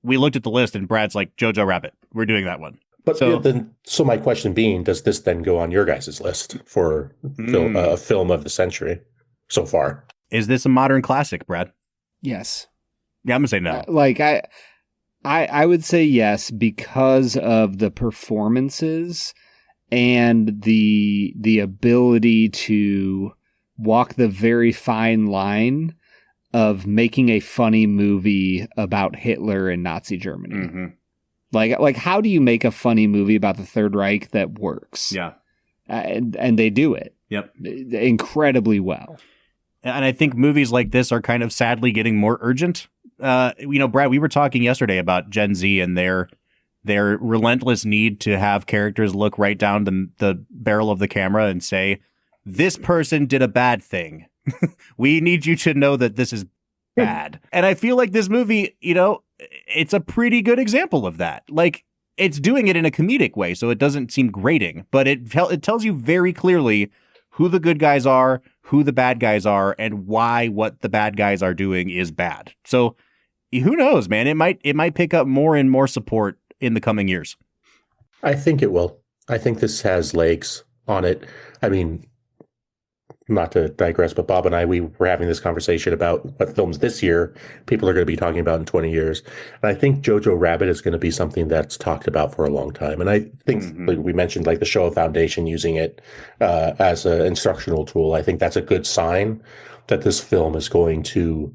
we looked at the list and Brad's like, Jojo Rabbit, we're doing that one. But so my question being, does this then go on your guys' list for a film of the century so far? Is this a modern classic, Brad? Yes. Yeah, I'm going to say no. I would say yes, because of the performances and the ability to walk the very fine line of making a funny movie about Hitler and Nazi Germany. Mm-hmm. How do you make a funny movie about the Third Reich that works? Yeah. And they do it. Yep. Incredibly well. And I think movies like this are kind of sadly getting more urgent. Brad, we were talking yesterday about Gen Z and their relentless need to have characters look right down the barrel of the camera and say, this person did a bad thing. We need you to know that this is bad. And I feel like this movie, it's a pretty good example of that. It's doing it in a comedic way, so it doesn't seem grating, but it tells you very clearly who the good guys are, who the bad guys are, and why what the bad guys are doing is bad. So who knows, man? It might pick up more and more support in the coming years. I think it will. I think this has legs on it. I mean, not to digress, but Bob and I, we were having this conversation about what films this year people are going to be talking about in 20 years. And I think Jojo Rabbit is going to be something that's talked about for a long time. And I think, like we mentioned, like the Shoah Foundation using it as an instructional tool. I think that's a good sign that this film is going to,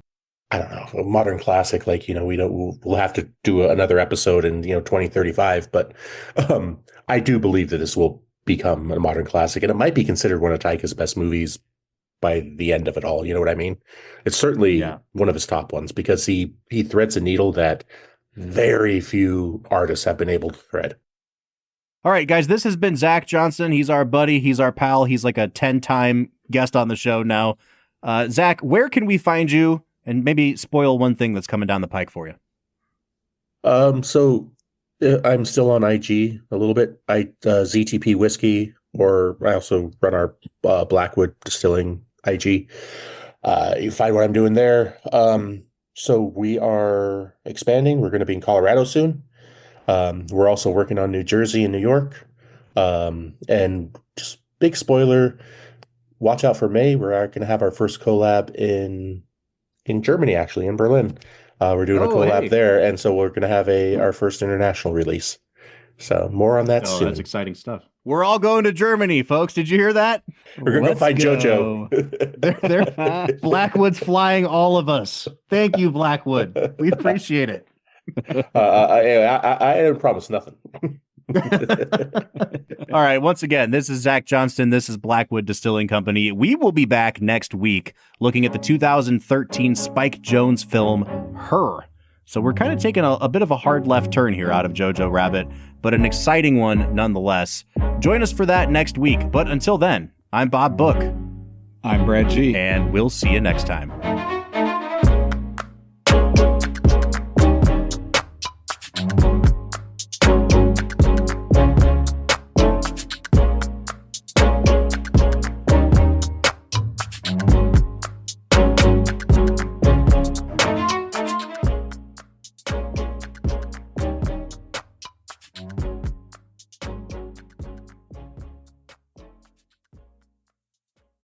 I don't know, a modern classic. Like, we'll have to do another episode in, 2035. But I do believe that this will become a modern classic, and it might be considered one of Taika's best movies by the end of it all. You know what I mean? It's certainly one of his top ones because he threads a needle that very few artists have been able to thread. All right, guys, this has been Zach Johnston. He's our buddy. He's our pal. He's like a 10-time guest on the show now. Zach, where can we find you? And maybe spoil one thing that's coming down the pike for you. So I'm still on IG a little bit. ZTP Whiskey, or I also run our Blackwood Distilling IG. You find what I'm doing there. So we are expanding. We're going to be in Colorado soon. We're also working on New Jersey and New York. And just big spoiler, watch out for May. We're going to have our first collab in Germany, actually, in Berlin. We're doing a collab there, and so we're going to have our first international release. So more on that soon. That's exciting stuff. We're all going to Germany, folks. Did you hear that? We're going to go find JoJo. They're Blackwood's flying all of us. Thank you, Blackwood. We appreciate it. I don't promise nothing. All right. Once again, this is Zach Johnston. This is Blackwood Distilling Company. We will be back next week looking at the 2013 Spike Jonze film, Her. So we're kind of taking a bit of a hard left turn here out of Jojo Rabbit, but an exciting one nonetheless. Join us for that next week. But until then, I'm Bob Book. I'm Brad G. And we'll see you next time.